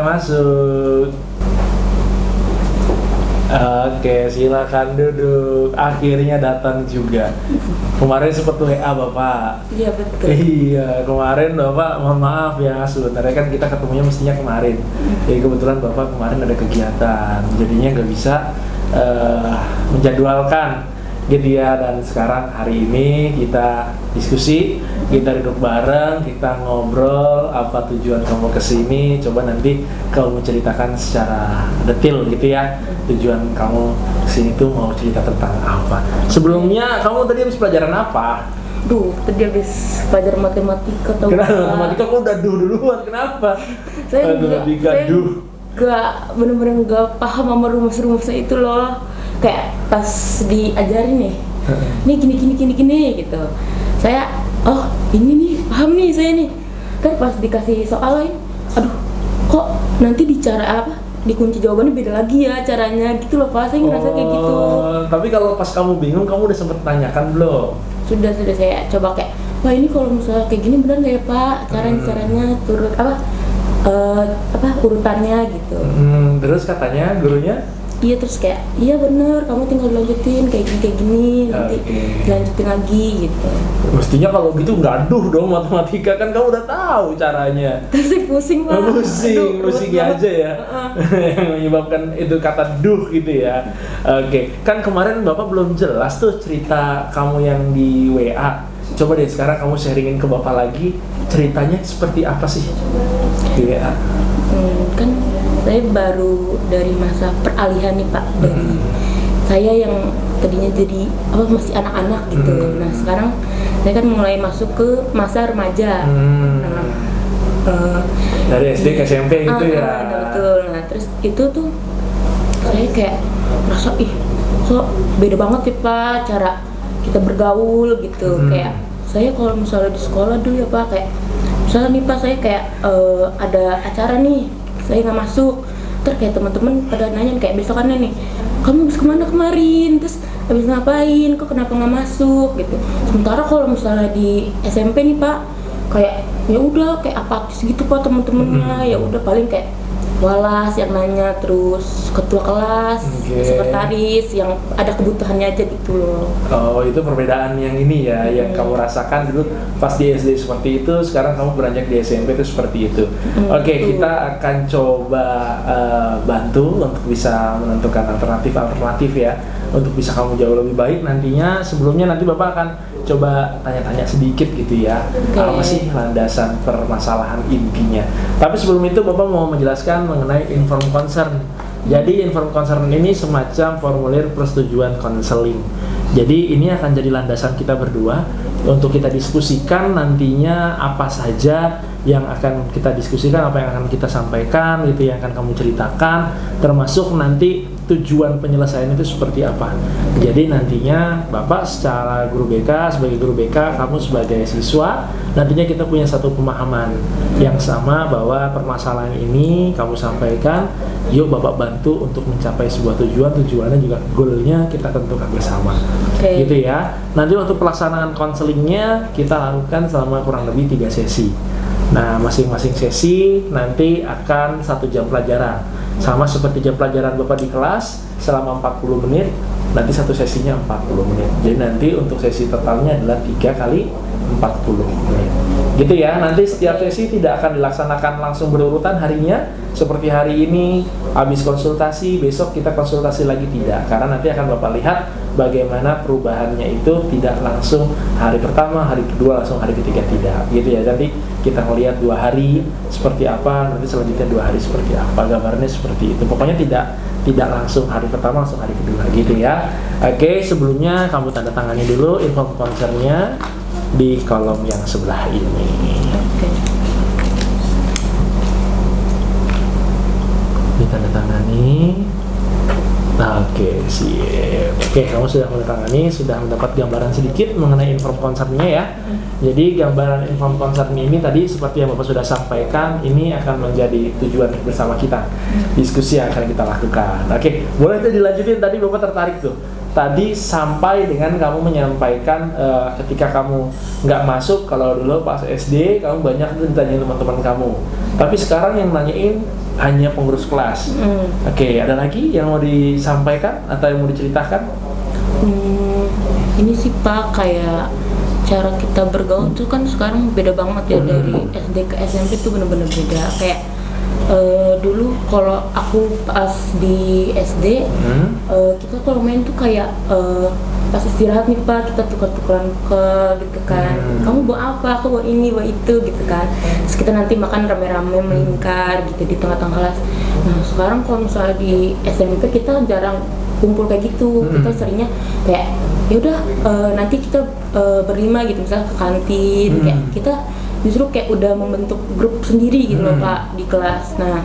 masuk. Oke, silakan duduk. Akhirnya datang juga. Kemarin sempat WA Bapak. Iya betul. Iya, kemarin Bapak mohon maaf ya, sebenarnya kan kita ketemunya mestinya kemarin. Jadi kebetulan Bapak kemarin ada kegiatan, jadinya nggak bisa menjadwalkan gitu ya. Dan sekarang hari ini kita diskusi, kita duduk bareng, kita ngobrol apa tujuan kamu kesini. Coba nanti kamu ceritakan secara detail gitu ya, tujuan kamu kesini tuh mau cerita tentang apa. Sebelumnya kamu tadi habis pelajaran apa? Tadi habis pelajaran matematika atau Kenapa matematika kok udah duluan? Kenapa? Saya gak bener-bener gak paham sama rumus-rumusnya itu loh. Kayak pas diajarin nih, nih gini gitu. Saya, oh ini nih paham nih saya nih. Kan pas dikasih soal lain, aduh kok nanti dicara apa? Dikunci jawabannya beda lagi ya caranya gitu loh Pak. Saya ngerasa kayak gitu. Tapi kalau pas kamu bingung, kamu udah sempet tanyakan belum? Sudah saya coba kayak, wah ini kalau misalnya kayak gini benar nggak ya Pak? Caranya turut urutannya gitu. Terus katanya gurunya? Iya, terus kayak iya bener, kamu tinggal lanjutin kayak gini nanti lanjutin lagi gitu. Mestinya kalau gitu nggak duh dong matematika, kan kamu udah tahu caranya. Terus pusing Pak. Pusing aja ya. Yang menyebabkan itu kata duh gitu ya. Oke, kan kemarin Bapak belum jelas tuh cerita kamu yang di WA. Coba deh sekarang kamu sharingin ke Bapak lagi, ceritanya seperti apa sih di WA? Kan saya baru dari masa peralihan nih Pak, dari saya yang tadinya jadi masih anak-anak gitu. Nah sekarang saya kan mulai masuk ke masa remaja. Dari SD ke SMP gitu ya. Betul. Nah terus itu tuh saya kayak merasa kok beda banget ya Pak cara kita bergaul gitu. Kayak saya kalau misalnya di sekolah dulu ya Pak, kayak misalnya nih Pak saya kayak ada acara nih, saya nggak masuk, terus kayak teman-teman pada nanya kayak besokannya nih, kamu habis kemana kemarin, terus habis ngapain, kok kenapa nggak masuk gitu. Sementara kalau misalnya di SMP nih Pak, kayak ya udah kayak apatis gitu Pak teman-temannya, ya udah paling kayak walas yang nanya, terus ketua kelas, sekretaris yang ada kebutuhannya aja gitu loh. Oh, itu perbedaan yang ini ya, yang kamu rasakan dulu pas di SD seperti itu, sekarang kamu beranjak di SMP itu seperti itu. Oke, kita akan coba bantu untuk bisa menentukan alternatif ya, untuk bisa kamu jauh lebih baik nantinya. Sebelumnya nanti Bapak akan coba tanya-tanya sedikit gitu ya, apa sih landasan permasalahan intinya. Tapi sebelum itu Bapak mau menjelaskan mengenai inform concern. Jadi inform concern ini semacam formulir persetujuan konseling. Jadi ini akan jadi landasan kita berdua untuk kita diskusikan nantinya apa saja yang akan kita diskusikan, apa yang akan kita sampaikan gitu, yang akan kamu ceritakan, termasuk nanti tujuan penyelesaian itu seperti apa. Jadi nantinya Bapak secara guru BK, sebagai guru BK, kamu sebagai siswa, nantinya kita punya satu pemahaman yang sama bahwa permasalahan ini kamu sampaikan, yuk Bapak bantu untuk mencapai sebuah tujuan, tujuannya juga goalnya kita tentukan bersama. Gitu ya. Nanti untuk pelaksanaan konselingnya kita lakukan selama kurang lebih 3 sesi. Nah, masing-masing sesi nanti akan 1 jam pelajaran. Sama seperti jam pelajaran Bapak di kelas selama 40 menit, nanti satu sesinya 40 menit. Jadi nanti untuk sesi totalnya adalah 3 kali 40 menit. Gitu ya, nanti setiap sesi tidak akan dilaksanakan langsung berurutan harinya. Seperti hari ini, habis konsultasi, besok kita konsultasi lagi, tidak. Karena nanti akan Bapak lihat bagaimana perubahannya itu tidak langsung hari pertama, hari kedua, langsung hari ketiga, tidak. Gitu ya, nanti kita melihat 2 hari seperti apa, nanti selanjutnya 2 hari seperti apa, gambarnya seperti itu. Pokoknya tidak langsung hari pertama, langsung hari kedua, gitu ya. Oke, sebelumnya kamu tanda tangani dulu info concernnya di kolom yang sebelah ini. Ditandatangani. Oke, siap. Oke, kamu sudah menandatangani, sudah mendapat gambaran sedikit mengenai inform concern-nya ya. Jadi gambaran inform concern ini tadi seperti yang Bapak sudah sampaikan, ini akan menjadi tujuan bersama kita, diskusi yang akan kita lakukan. Oke, boleh tuh dilanjutin, tadi Bapak tertarik tuh. tadi sampai dengan kamu menyampaikan ketika kamu nggak masuk, kalau dulu pas SD kamu banyak ditanya teman-teman kamu, tapi sekarang yang nanyain hanya pengurus kelas. Oke, ada lagi yang mau disampaikan atau yang mau diceritakan? Ini sih Pak, kayak cara kita bergaul tuh kan sekarang beda banget ya, dari SD ke SMP tuh bener-bener beda. Kayak dulu kalau aku pas di SD, kita kalau main tuh kayak pas istirahat nih Pak, kita tukar-tukaran ke gitu kan. Kamu bawa apa? Aku bawa ini, bawa itu gitu kan. Terus kita nanti makan rame-rame melingkar gitu di tengah-tengah kelas. Nah sekarang kalau misalnya di SMP kita jarang kumpul kayak gitu. Kita seringnya kayak ya udah nanti kita berlima gitu misalnya ke kantin. Kayak kita justru kayak udah membentuk grup sendiri gitu loh Pak di kelas. Nah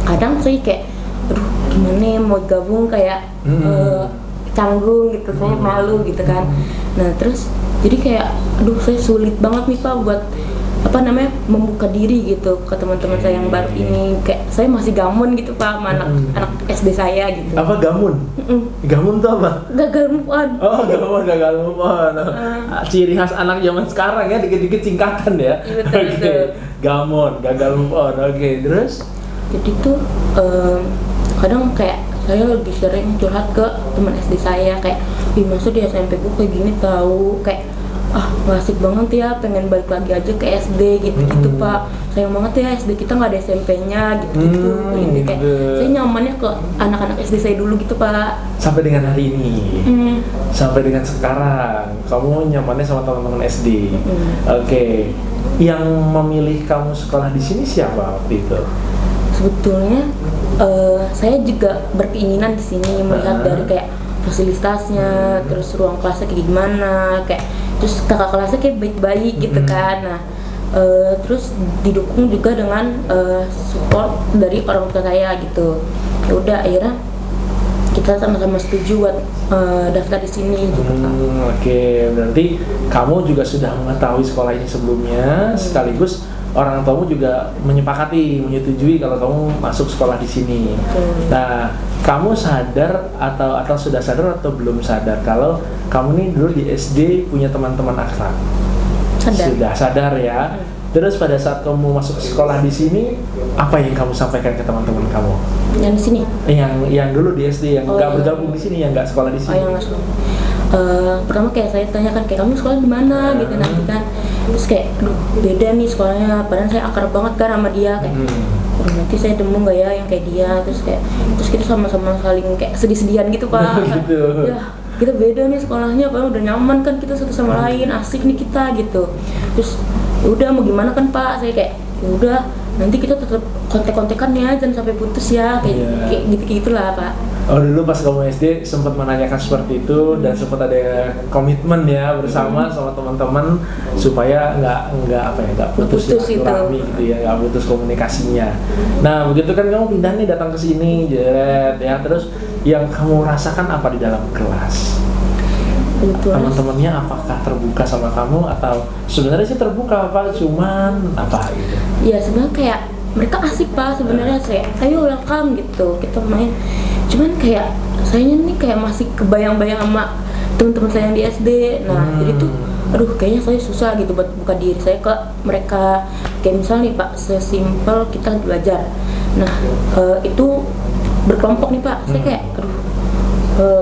kadang saya kayak aduh gimana ya mau gabung, kayak canggung gitu, saya malu gitu kan. Nah terus jadi kayak aduh saya sulit banget nih Pak buat membuka diri gitu ke teman-teman saya yang baru ini. Kayak saya masih gamon gitu Pak sama anak SD saya gitu. Apa gamun? Gamun tuh apa? Gagal move on. Oh, gagal move on. Ciri khas anak zaman sekarang ya, dikit-dikit singkatan ya. Iya, betul. Gamon, gagal move on. Oke, terus? Jadi tuh kadang kayak saya lebih sering curhat ke teman SD saya, kayak masa di SMP gue kayak gini tahu, kayak nggak asik banget ya, pengen balik lagi aja ke SD gitu-gitu Pak. Sayang banget ya SD kita nggak ada SMP-nya gitu-gitu. Kayak saya nyamannya ke anak-anak SD saya dulu gitu Pak. Sampai dengan hari ini, sampai dengan sekarang, kamu nyamannya sama teman-teman SD. Oke. Yang memilih kamu sekolah di sini siapa waktu itu? Sebetulnya saya juga berkeinginan di sini melihat dari kayak fasilitasnya, terus ruang kelasnya kayak gimana, kayak terus kakak kelasnya kayak baik-baik gitu kan. Nah terus didukung juga dengan support dari orang tua saya gitu. Ya udah akhirnya kita sama-sama setuju buat daftar di sini gitu kan. Oke, berarti kamu juga sudah mengetahui sekolah ini sebelumnya, sekaligus orang tuamu juga menyepakati, menyetujui kalau kamu masuk sekolah di sini. Nah, kamu sadar atau sudah sadar atau belum sadar kalau kamu nih dulu di SD punya teman-teman akrab? Sadar. Sudah sadar ya. Terus pada saat kamu masuk sekolah di sini, apa yang kamu sampaikan ke teman-teman kamu? Yang di sini? Yang dulu di SD, yang nggak bergabung di sini, yang nggak sekolah di sini. Yang nggak sekolah. Pertama kayak saya tanyakan kayak kamu sekolah di mana gitu nanti kan. Terus kayak aduh beda nih sekolahnya, padahal saya akrab banget kan sama dia, kayak nanti saya demu nggak ya yang kayak dia. Terus kita sama-sama saling kayak sedih-sedihan gitu Pak. Gitu. Ya kita beda nih sekolahnya, padahal udah nyaman kan kita satu sama lain, asik nih kita gitu. Terus udah mau gimana kan Pak, saya kayak udah nanti kita tetap kontek-kontekan ya, jangan sampai putus ya, kayak gitu-gitulah Pak. Oh dulu pas kamu SD sempat menanyakan seperti itu dan sempat ada komitmen ya bersama sama teman-teman supaya nggak putus silaturahmi gitu ya, nggak putus komunikasinya. Nah begitu kan kamu pindah nih datang ke sini, jeret ya, terus yang kamu rasakan apa di dalam kelas? Teman-temannya apakah terbuka sama kamu atau sebenarnya sih terbuka apa cuman apa gitu? Ya sebenarnya kayak mereka asik Pak, sebenarnya saya ayo welcome gitu kita main. Cuman kayak sayanya nih kayak masih kebayang-bayang sama teman-teman saya yang di SD. Nah jadi tuh aduh kayaknya saya susah gitu buat buka diri saya ke mereka. Kayak misalnya nih Pak, sesimpel kita belajar. Nah itu berkelompok nih Pak, saya kayak aduh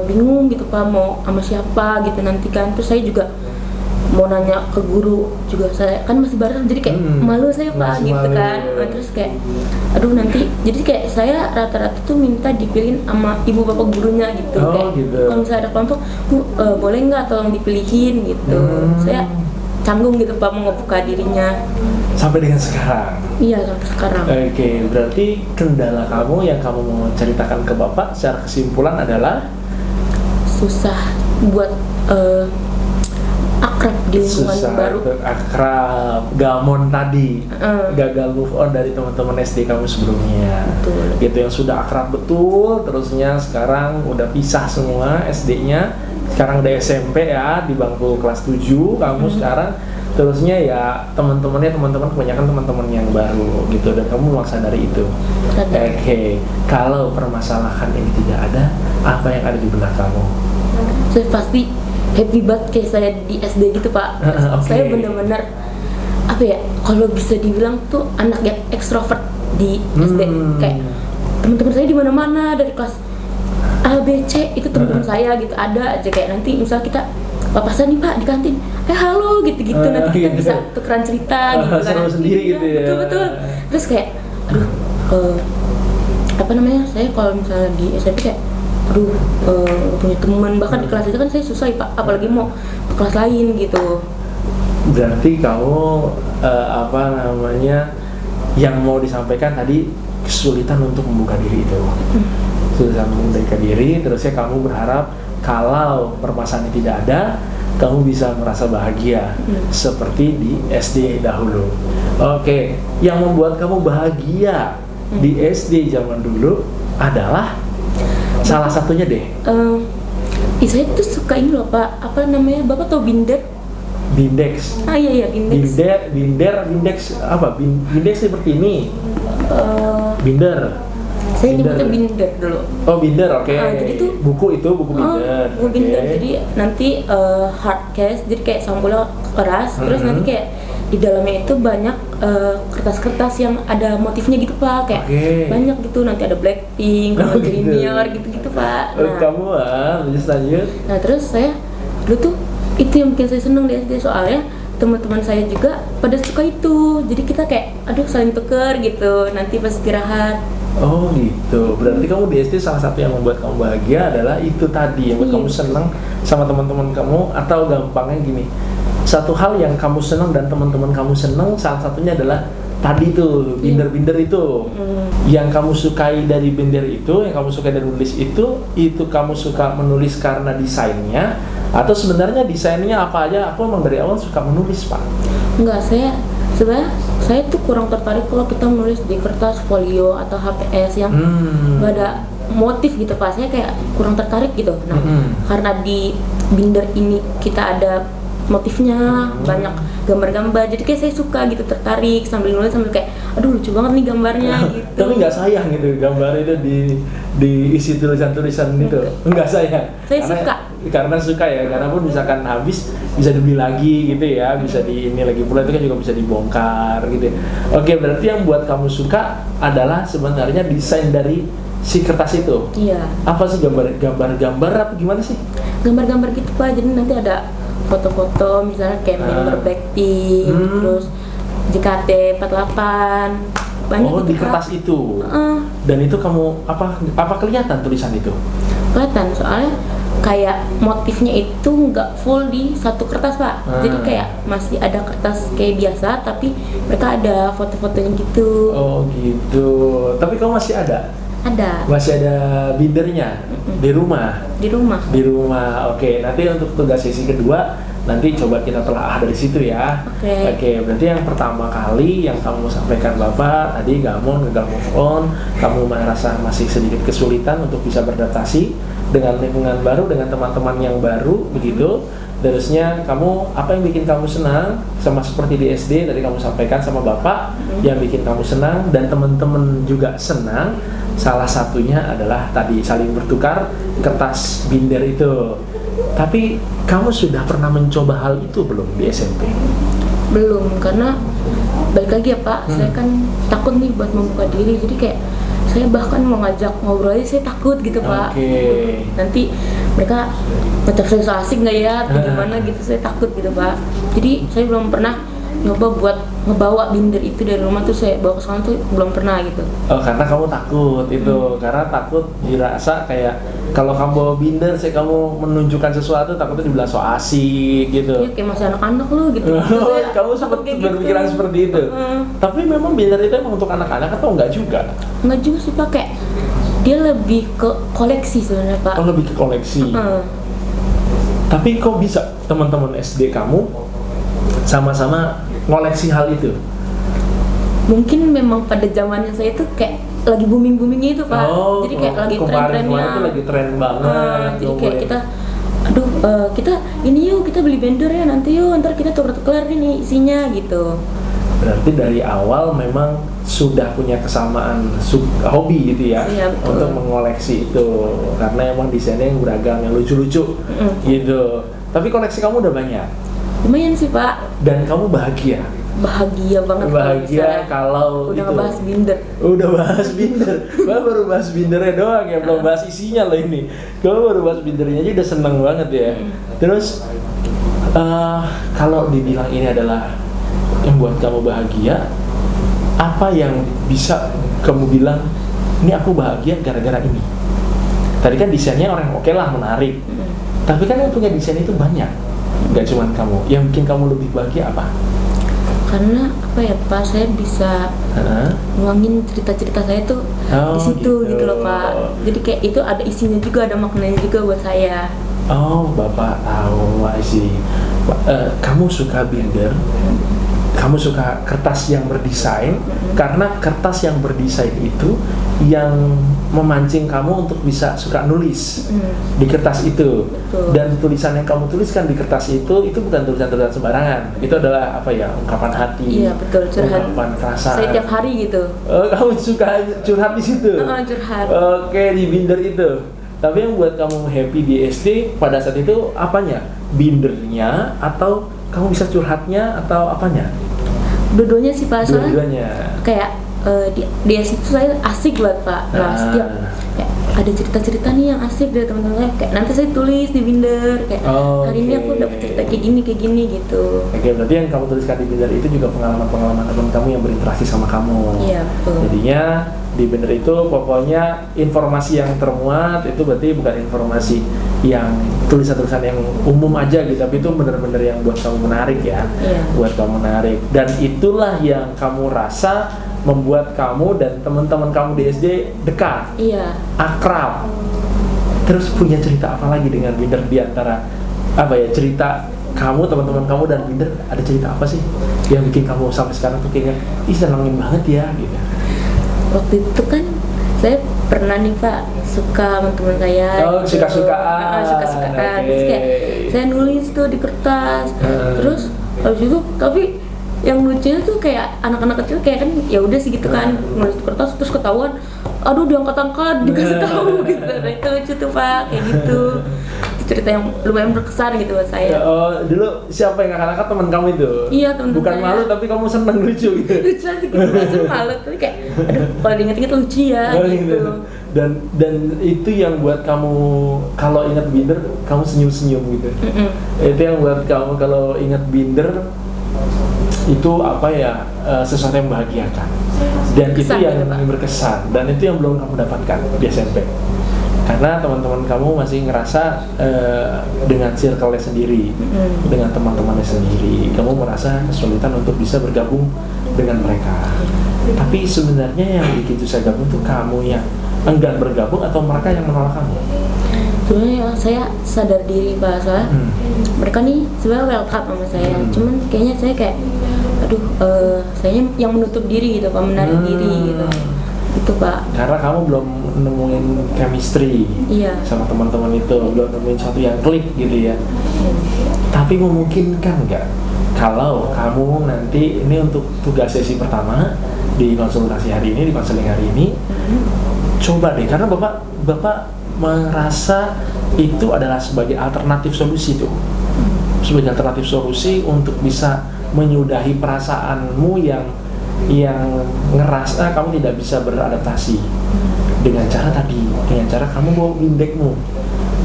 bingung gitu Pak mau sama siapa gitu nanti kan. Terus saya juga mau nanya ke guru juga, saya kan masih baru jadi kayak malu saya Pak gitu malu. Kan nah, terus kayak aduh nanti jadi kayak saya rata-rata tuh minta dipilihin sama ibu bapak gurunya gitu. Kayak gitu. Kalau misalnya ada kelompok boleh nggak tolong dipilihin gitu. Saya canggung gitu Pak mau ngebuka dirinya. Sampai dengan sekarang? Iya sampai sekarang. Oke, berarti kendala kamu yang kamu mau ceritakan ke bapak secara kesimpulan adalah susah buat akrab di lingkungan baru. Akrab, gamon tadi, gagal move on dari teman-teman SD kamu sebelumnya. Betul. Gitu yang sudah akrab betul, terusnya sekarang udah pisah semua SD-nya. Sekarang udah SMP ya, di bangku kelas 7 kamu sekarang. Terusnya ya teman kebanyakan teman-teman yang baru gitu, dan kamu memang sadari itu. Oke, kalau permasalahan ini tidak ada, apa yang ada di benak kamu? saya pasti happy banget kayak saya di SD gitu Pak. Saya benar-benar apa ya, kalau bisa dibilang tuh anak yang ekstrovert di SD. Kayak teman-teman saya di mana-mana dari kelas A, B, C itu teman-teman saya gitu, ada aja kayak nanti misal kita papasan nih Pak di kantin, halo gitu-gitu, nanti kita bisa tukeran cerita gitu kan. Seru sendiri gitu ya. Betul-betul. Terus kayak apa namanya, saya kalau misalnya di SMP kayak punya teman, bahkan di kelas itu kan saya susah Pak, apalagi mau ke kelas lain gitu. Berarti kamu apa namanya, yang mau disampaikan tadi kesulitan untuk membuka diri itu. Sudah membuka diri, terusnya kamu berharap kalau permasalahan tidak ada, kamu bisa merasa bahagia seperti di SD dahulu. Oke, yang membuat kamu bahagia di SD zaman dulu adalah salah satunya deh. Saya tuh suka ini loh Pak, apa namanya, Bapak tahu Binder? Bindex. Iya Bindex. Bindex apa? Bindex seperti ini. Binder. Saya nyebutnya Binder dulu. Oh Binder, oke. Jadi tuh buku Binder. Buku Binder. Jadi nanti hard case, jadi kayak sampulnya keras, terus nanti kayak di dalamnya itu banyak kertas-kertas yang ada motifnya gitu Pak, kayak banyak gitu, nanti ada Blackpink, Junior gitu Pak. Nah, kamu lanjut. Nah terus saya dulu tuh itu yang bikin saya seneng di SD, soalnya teman-teman saya juga pada suka itu, jadi kita kayak aduh saling tuker gitu nanti pas istirahat. Oh gitu, berarti kamu di SD salah satu yang membuat kamu bahagia adalah itu tadi, yang membuat kamu senang sama teman-teman kamu, atau gampangnya gini, satu hal yang kamu senang dan teman-teman kamu senang, salah satunya adalah tadi tuh binder-binder itu. Yang kamu sukai dari binder itu, yang kamu sukai dari menulis itu kamu suka menulis karena desainnya, atau sebenarnya desainnya apa aja? Aku emang dari awal suka menulis Pak. Enggak, sebenarnya saya tuh kurang tertarik kalau kita menulis di kertas folio atau HPS yang nggak ada motif gitu Pak. Saya kayak kurang tertarik gitu. Nah, karena di binder ini kita ada motifnya, banyak gambar-gambar, jadi kayak saya suka gitu, tertarik sambil nulis sambil kayak aduh lucu banget nih gambarnya gitu. Tapi nggak sayang gitu gambar itu diisi tulisan-tulisan itu? Nggak sayang? Saya suka. Karena suka ya, karena pun misalkan habis bisa dibeli lagi gitu ya, bisa di ini lagi pula, itu kan juga bisa dibongkar gitu. Oke, berarti yang buat kamu suka adalah sebenarnya desain dari si kertas itu. Iya. Apa sih gambar apa gimana sih? Gambar-gambar gitu Pak, jadi nanti ada foto-foto misalnya kayak member Blackpink, terus JKT48, banyak di gitu, kertas Pak. itu. Dan itu kamu apa kelihatan tulisan itu? Kelihatan, soalnya kayak motifnya itu nggak full di satu kertas Pak. Jadi kayak masih ada kertas kayak biasa, tapi mereka ada foto-fotonya gitu. Oh gitu. Tapi kamu masih ada? Ada. Masih ada bindernya di rumah? Di rumah. Di rumah. Oke, nanti untuk tugas sesi kedua nanti coba kita telaah dari situ ya. Oke, berarti yang pertama kali yang kamu sampaikan Bapak tadi, kamu gagal move on, kamu merasa masih sedikit kesulitan untuk bisa beradaptasi dengan lingkungan baru, dengan teman-teman yang baru begitu. Terusnya kamu, apa yang bikin kamu senang, sama seperti di SD tadi kamu sampaikan sama Bapak, yang bikin kamu senang dan teman-teman juga senang, salah satunya adalah tadi saling bertukar kertas binder itu. Tapi kamu sudah pernah mencoba hal itu belum di SMP? Belum, karena balik lagi ya Pak, saya kan takut nih buat membuka diri, jadi kayak saya bahkan mau ngajak ngobrol aja saya takut gitu Pak. Nanti mereka ngecap saya so asik nggak ya, atau gimana gitu, saya takut gitu Pak. Jadi saya belum pernah nyoba buat ngebawa binder itu dari rumah tuh, saya bawa ke sana tuh belum pernah gitu. Oh, karena kamu takut itu, karena takut dirasa kayak kalau kamu bawa binder, kamu menunjukkan sesuatu, takutnya dibilang so asik gitu. Iya, kayak masih anak-anak lu gitu. Kamu sempat berpikiran gitu. Seperti itu. Tapi memang binder itu emang untuk anak-anak atau enggak juga? Enggak juga sih Pak, kayak dia lebih ke koleksi sebenarnya Pak. Oh, lebih ke koleksi. Tapi kok bisa teman-teman SD kamu sama-sama ngoleksi hal itu? Mungkin memang pada zamannya saya itu kayak lagi booming-boomingnya itu Pak. Jadi kayak lagi tren-trennya. Itu lagi tren banget. Jadi kayak kita, aduh kita ini yuk, kita beli binder ya nanti yuk, ntar kita tuker-tuker ini isinya gitu. Berarti dari awal memang sudah punya kesamaan hobi gitu ya, Iya, betul. untuk mengoleksi itu, karena emang desainnya yang beragam, yang lucu-lucu gitu. Tapi koleksi kamu udah banyak Lumayan sih Pak, dan kamu bahagia. bahagia banget kalau Bahagia misalnya kalau udah itu ngebahas binder. udah bahas binder. Kamu baru bahas bindernya doang ya, belum bahas isinya loh ini. Kamu baru bahas bindernya aja udah seneng banget ya. Terus kalau dibilang ini adalah yang buat kamu bahagia, apa yang bisa kamu bilang ini aku bahagia gara-gara ini? Tadi kan desainnya orang oke lah, menarik. Tapi kan yang punya desain itu banyak, nggak cuma kamu. Yang bikin kamu lebih bahagia apa? Karena apa ya Pak, saya bisa nuangin cerita-cerita saya tuh di situ gitu loh Pak. Jadi kayak itu ada isinya juga, ada maknanya juga buat saya. Oh, Bapak tahu, I see. Kamu suka binder, kamu suka kertas yang berdesain, karena kertas yang berdesain itu yang memancing kamu untuk bisa suka nulis di kertas itu. Betul. Dan tulisan yang kamu tuliskan di kertas itu bukan tulisan-tulisan sembarangan. Itu adalah apa ya, ungkapan hati. Iya betul, curhat. Ungkapan perasaan. Saya tiap hari gitu. Kamu suka curhat di situ? Curhat. Oke, di binder itu. Tapi yang buat kamu happy di SD pada saat itu apanya? Bindernya atau kamu bisa curhatnya atau apanya? Dua-duanya sih Pak, soalnya Dua-duanya. kayak di SD itu saya asik banget Pak. Nah setiap kayak ada cerita-cerita nih yang asik dari teman-teman saya, kayak nanti saya tulis di binder kayak hari ini aku dapat cerita kayak gini gitu. Oke, berarti yang kamu tuliskan di binder itu juga pengalaman-pengalaman teman kamu yang berinteraksi sama kamu. Iya betul. Jadinya di binder itu pokoknya informasi yang termuat itu berarti bukan informasi yang tulisan-tulisan yang umum aja gitu, tapi itu benar-benar yang buat kamu menarik ya. Iya. Buat kamu menarik, dan itulah yang kamu rasa membuat kamu dan teman-teman kamu di SD dekat, Iya. akrab. Terus punya cerita apa lagi dengan binder di antara apa ya, cerita kamu, teman-teman kamu dan binder, ada cerita apa sih yang bikin kamu sampai sekarang tuh kayaknya ih senengin banget ya gitu? Waktu itu kan saya pernah nih Pak suka sama teman saya. Oh, gitu. suka-sukaan. Suka-sukaan. Oke. Terus kayak saya nulis tuh di kertas. Terus habis itu tapi yang lucunya tuh kayak anak-anak kecil kayak kan ya udah sih gitu kan, nulis di kertas terus ketahuan, aduh diangkat-angkat dikasih tahu gitu. Nah, itu lucu tuh Pak, kayak gitu. Itu cerita yang lumayan berkesan gitu buat saya. Oh, dulu siapa yang ngangkat teman kamu itu? Iya, teman Bukan saya. malu tapi kamu seneng, lucu gitu. Lucu aja gitu, langsung malu tapi kayak aduh kalau diinget-inget lucu ya Oh, gitu. Dan itu yang buat kamu kalau ingat binder kamu senyum-senyum gitu. Itu yang buat kamu kalau ingat binder itu apa ya, sesuatu yang membahagiakan, dan itu Berkesan yang gitu, Pak. berkesan, dan itu yang belum kamu dapatkan di SMP karena teman-teman kamu masih ngerasa dengan circle-nya sendiri, dengan teman-temannya sendiri, kamu merasa kesulitan untuk bisa bergabung dengan mereka. Tapi sebenarnya yang bikin susah gabung tuh kamu yang enggan bergabung atau mereka yang menolak kamu? Sebenarnya saya sadar diri Pak, soalnya mereka nih sebenarnya welcome sama saya, cuman kayaknya saya kayak aduh saya yang menutup diri gitu Pak, menarik diri gitu Pak. Karena kamu belum nemuin chemistry Iya. sama teman-teman itu, belum nemuin sesuatu yang klik gitu ya. Tapi memungkinkan nggak kalau kamu nanti ini untuk tugas sesi pertama di konsultasi hari ini, di konseling hari ini, coba deh, karena bapak merasa itu adalah sebagai alternatif solusi tuh, sebagai alternatif solusi untuk bisa menyudahi perasaanmu yang ngerasa kamu tidak bisa beradaptasi dengan cara tadi, dengan cara kamu bawa bindekmu,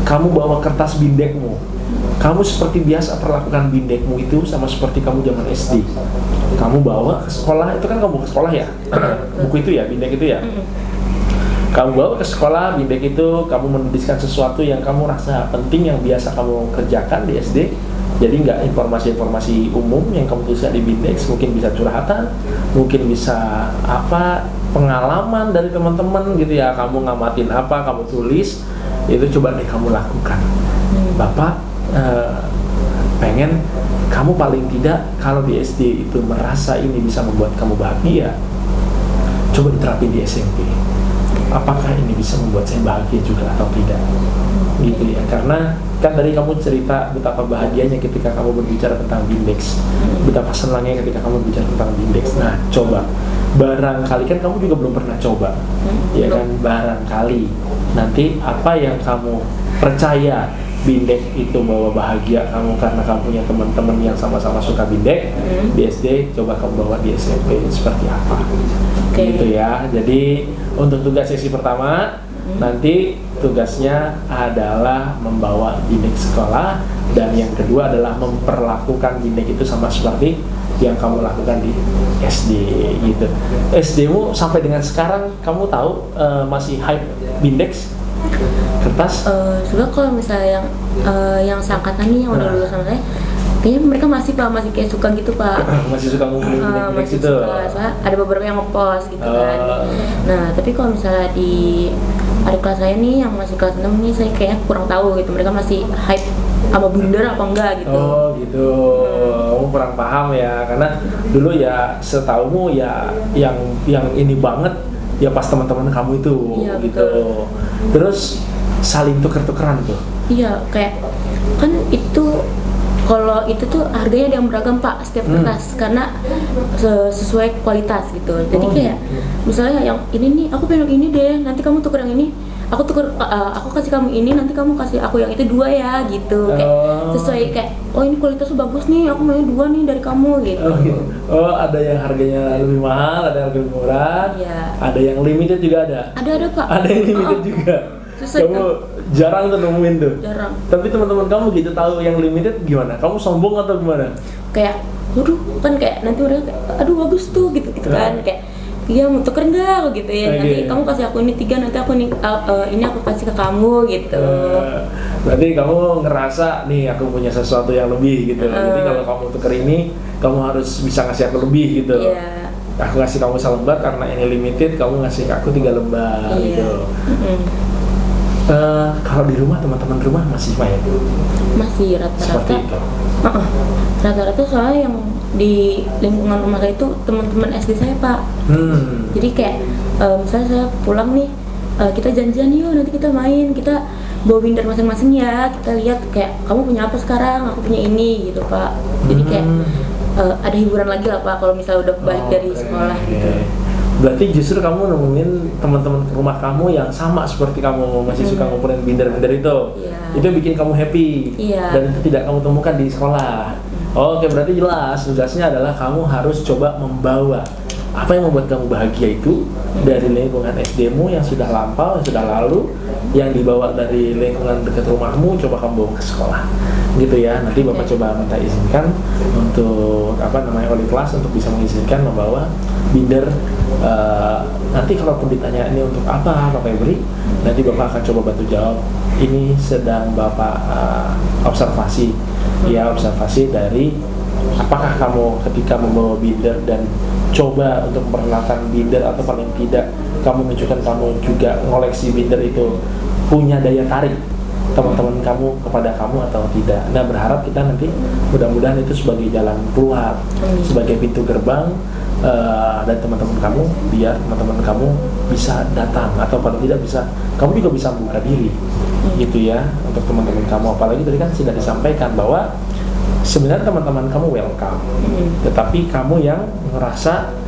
kamu bawa kertas bindekmu, kamu seperti biasa perlakukan bindekmu itu sama seperti kamu zaman SD, kamu bawa ke sekolah, itu kan kamu ke sekolah ya, buku itu ya, bindek itu ya. Kamu bawa ke sekolah, bindek itu kamu menuliskan sesuatu yang kamu rasa penting, yang biasa kamu kerjakan di SD. Jadi nggak informasi-informasi umum yang kamu tuliskan di bindek, mungkin bisa curhatan, mungkin bisa apa, pengalaman dari teman-teman gitu ya. Kamu ngamatin apa, kamu tulis, itu coba deh kamu lakukan. Bapak pengen kamu paling tidak kalau di SD itu merasa ini bisa membuat kamu bahagia, coba diterapin di SMP. apakah ini bisa membuat saya bahagia juga atau tidak, gitu ya. Karena kan tadi kamu cerita betapa bahagianya ketika kamu berbicara tentang Bindex, betapa senangnya ketika kamu berbicara tentang Bindex. Nah, coba barangkali kan kamu juga belum pernah coba, ya kan, barangkali nanti apa yang kamu percaya Bindex itu bawa bahagia kamu karena kamu punya teman-teman yang sama-sama suka Bindex di SD, coba kamu bawa di SMP seperti apa, gitu ya. Jadi untuk tugas sesi pertama nanti tugasnya adalah membawa Bindex sekolah, dan yang kedua adalah memperlakukan Bindex itu sama seperti yang kamu lakukan di SD, gitu. SD-mu sampai dengan sekarang kamu tahu masih hype Bindex kertas? Sebenarnya kalau misalnya yang seangkatan nih yang udah lulus sama saya, kayaknya mereka masih kayak suka gitu Pak. Masih suka ngumpulin Bindex masih itu? Suka, soalnya ada beberapa yang ngepost gitu kan. Nah tapi kalau misalnya di adik kelas saya nih yang masih kelas 6 nih, saya kayaknya kurang tahu gitu, mereka masih hype sama Binder apa enggak gitu. Oh gitu, kamu kurang paham ya, karena dulu ya setaumu ya yang ini banget ya pas teman-teman kamu itu, iya, gitu. Betul. Terus saling tuker-tukeran tuh. Iya, kayak kan itu kalau itu tuh harganya ada yang beragam Pak setiap kertas, karena sesuai kualitas gitu. Jadi kayak misalnya yang ini nih aku pengen yang ini deh, nanti kamu tuker yang ini, aku kasih kamu ini, nanti kamu kasih aku yang itu 2 ya gitu. Kayak sesuai kayak oh ini kualitasnya bagus nih, aku mau 2 nih dari kamu gitu. Oh ada yang harganya lebih mahal, ada yang lebih murah, ada yang limited juga ada. Ada Pak. Ada yang limited juga. Susah, kamu jarang tuh nemuin tuh. Jarang. Tapi teman-teman kamu gitu tahu yang limited gimana? Kamu sombong atau gimana? Kayak, waduh kan kayak nanti mereka kayak, aduh bagus tuh gitu kan, kayak iya mau tuker nggak gitu ya, nanti kamu kasih aku ini 3, nanti aku ini aku kasih ke kamu gitu. Berarti kamu ngerasa nih aku punya sesuatu yang lebih gitu. Jadi kalau kamu tuker ini, kamu harus bisa ngasih aku lebih gitu. Aku ngasih kamu 1 lembar karena ini limited, kamu ngasih ke aku 3 lembar gitu. Kalau di rumah, teman-teman rumah masih main? Masih rata-rata. Seperti itu? Rata-rata soalnya yang di lingkungan rumah saya itu teman-teman SD saya Pak. Jadi kayak misalnya saya pulang nih, kita janjian yuk nanti kita main, kita bawa Binder masing-masing ya, kita lihat kayak kamu punya apa sekarang, aku punya ini gitu Pak. Jadi kayak ada hiburan lagi lah Pak kalau misalnya udah balik dari sekolah gitu. Berarti justru kamu nemuin teman-teman rumah kamu yang sama seperti kamu, masih suka ngumpulin Binder-Binder itu. Itu yang bikin kamu happy. Dan itu tidak kamu temukan di sekolah. Oke, berarti jelas tugasnya adalah kamu harus coba membawa apa yang membuat kamu bahagia itu dari lingkungan SD-mu yang sudah lampau, yang sudah lalu, yang dibawa dari lingkungan dekat rumahmu, coba kamu bawa ke sekolah, gitu ya. Nanti Bapak coba minta izinkan untuk wali kelas untuk bisa mengizinkan membawa Binder. Nanti kalaupun ditanya ini untuk apa Bapak beri, nanti Bapak akan coba bantu jawab. Ini sedang Bapak observasi, ya observasi dari apakah kamu ketika membawa Binder dan coba untuk memperkenalkan Binder, atau paling tidak kamu menunjukkan kamu juga ngoleksi Binder itu punya daya tarik teman-teman kamu kepada kamu atau tidak. Nah, berharap kita nanti mudah-mudahan itu sebagai jalan keluar, sebagai pintu gerbang dan teman-teman kamu, biar teman-teman kamu bisa datang, atau paling tidak bisa kamu juga bisa membuka diri, gitu ya, untuk teman-teman kamu. Apalagi tadi kan sudah disampaikan bahwa sebenarnya teman-teman kamu welcome, tetapi kamu yang ngerasa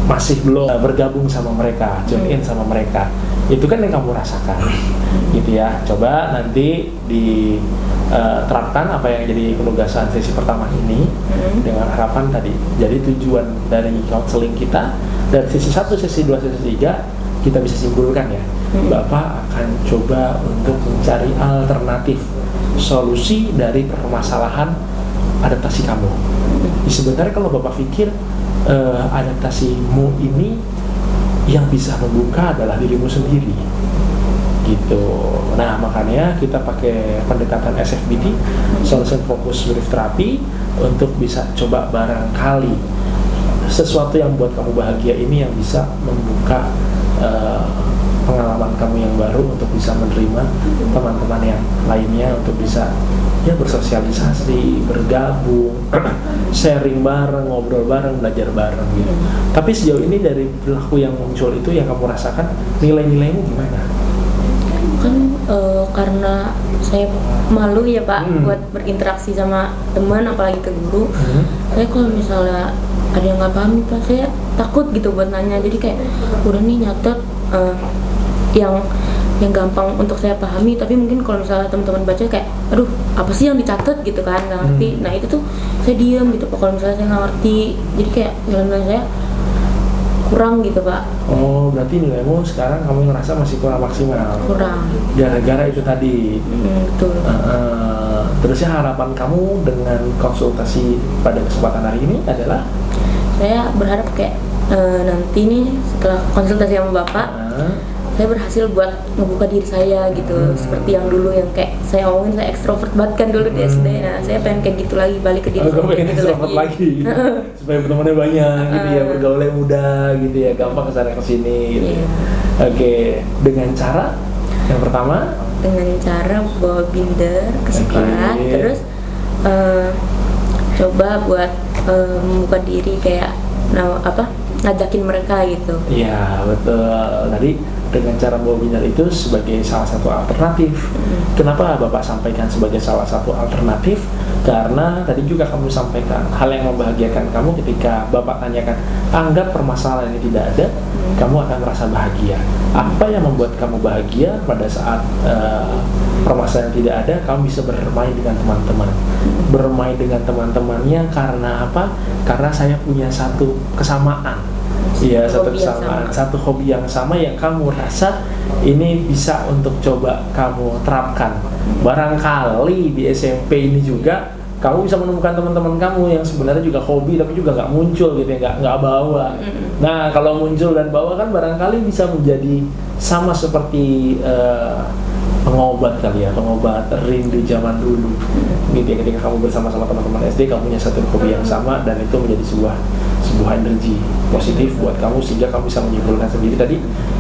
masih belum bergabung sama mereka, join in sama mereka, itu kan yang kamu rasakan, gitu ya. Coba nanti diterapkan apa yang jadi penugasan sesi pertama ini dengan harapan tadi. Jadi tujuan dari counseling kita dari sesi 1, sesi 2, sesi 3 kita bisa simpulkan ya, Bapak akan coba untuk mencari alternatif solusi dari permasalahan adaptasi kamu. Sebenarnya kalau Bapak pikir adaptasimu ini yang bisa membuka adalah dirimu sendiri, gitu. Nah, makanya kita pakai pendekatan SFBT, Solution Focus Brief Therapy, untuk bisa coba barangkali sesuatu yang buat kamu bahagia ini yang bisa membuka pengalaman kamu kamu yang baru untuk bisa menerima teman-teman yang lainnya, untuk bisa ya bersosialisasi, bergabung, sharing bareng, ngobrol bareng, belajar bareng gitu. Tapi sejauh ini dari perilaku yang muncul itu yang kamu rasakan, nilai-nilaimu gimana? Kan karena saya malu ya Pak buat berinteraksi sama teman, apalagi ke guru. Saya kalau misalnya ada yang nggak paham nih Pak, saya takut gitu buat nanya. Jadi kayak udah nih nyatet yang gampang untuk saya pahami, tapi mungkin kalau misalnya teman-teman baca kayak aduh apa sih yang dicatat gitu kan, nggak ngerti. Nah itu tuh saya diem gitu Pak kalau misalnya saya nggak ngerti. Jadi kayak nilai-nilai saya kurang gitu Pak. Oh, berarti nilaimu sekarang kamu ngerasa masih kurang maksimal. Kurang. Gara-gara itu tadi. Betul. Terusnya harapan kamu dengan konsultasi pada kesempatan hari ini adalah? Saya berharap kayak nanti nih setelah konsultasi sama Bapak, saya berhasil buat ngebuka diri saya gitu. Seperti yang dulu yang kayak saya omongin, saya ekstrovert banget kan dulu di SD. Nah, saya pengen kayak gitu lagi, balik ke diri saya pengen gitu ekstrovert lagi. Supaya teman-temannya banyak gitu ya, bergaulnya mudah gitu ya, gampang kesana kesini gitu. Oke, dengan cara yang pertama? Dengan cara bawa binder ke sekolah, terus coba buat membuka diri kayak ngajakin mereka gitu. Iya betul. Tadi dengan cara bawa binder itu sebagai salah satu alternatif. Kenapa Bapak sampaikan sebagai salah satu alternatif? Karena tadi juga kamu sampaikan hal yang membahagiakan kamu ketika Bapak tanyakan, anggap permasalahan ini tidak ada, kamu akan merasa bahagia. Apa yang membuat kamu bahagia pada saat permasalahan tidak ada? Kamu bisa bermain dengan teman-teman. Bermain dengan teman-temannya karena apa? Karena saya punya satu kesamaan. Iya, satu kesamaan, satu hobi yang sama yang kamu rasa ini bisa untuk coba kamu terapkan. Barangkali di SMP ini juga kamu bisa menemukan teman-teman kamu yang sebenarnya juga hobi tapi juga nggak muncul gitu ya, nggak bawa. Nah, kalau muncul dan bawa kan barangkali bisa menjadi sama seperti pengobat kali ya, pengobat rindu zaman dulu gitu ya, ketika kamu bersama-sama teman-teman SD kamu punya satu hobi yang sama dan itu menjadi sebuah energi positif buat kamu sehingga kamu bisa menyimpulkan sendiri tadi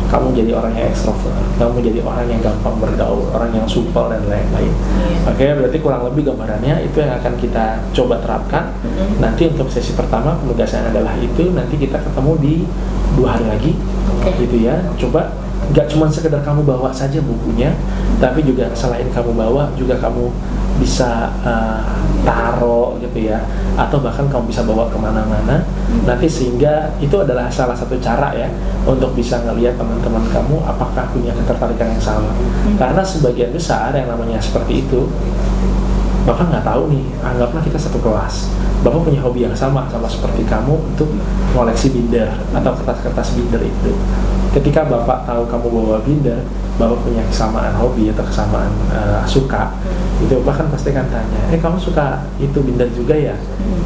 kamu jadi orang yang ekstrovert, kamu jadi orang yang gampang bergaul, orang yang supel dan lain-lain. Oke, berarti kurang lebih gambarannya itu yang akan kita coba terapkan. Nanti untuk sesi pertama penugasan adalah itu, nanti kita ketemu di 2 hari lagi gitu ya. Coba gak cuma sekedar kamu bawa saja bukunya, tapi juga selain kamu bawa juga kamu bisa taruh gitu ya, atau bahkan kamu bisa bawa kemana-mana nanti, sehingga itu adalah salah satu cara ya untuk bisa ngelihat teman-teman kamu apakah punya ketertarikan yang sama. Karena sebagian besar yang namanya seperti itu Bapak nggak tahu nih, anggaplah kita satu kelas, Bapak punya hobi yang sama seperti kamu untuk koleksi binder atau kertas-kertas binder itu. Ketika Bapak tahu kamu bawa binder, Bapak punya kesamaan hobi atau kesamaan suka, itu Bapak kan pasti akan tanya, kamu suka itu binder juga ya?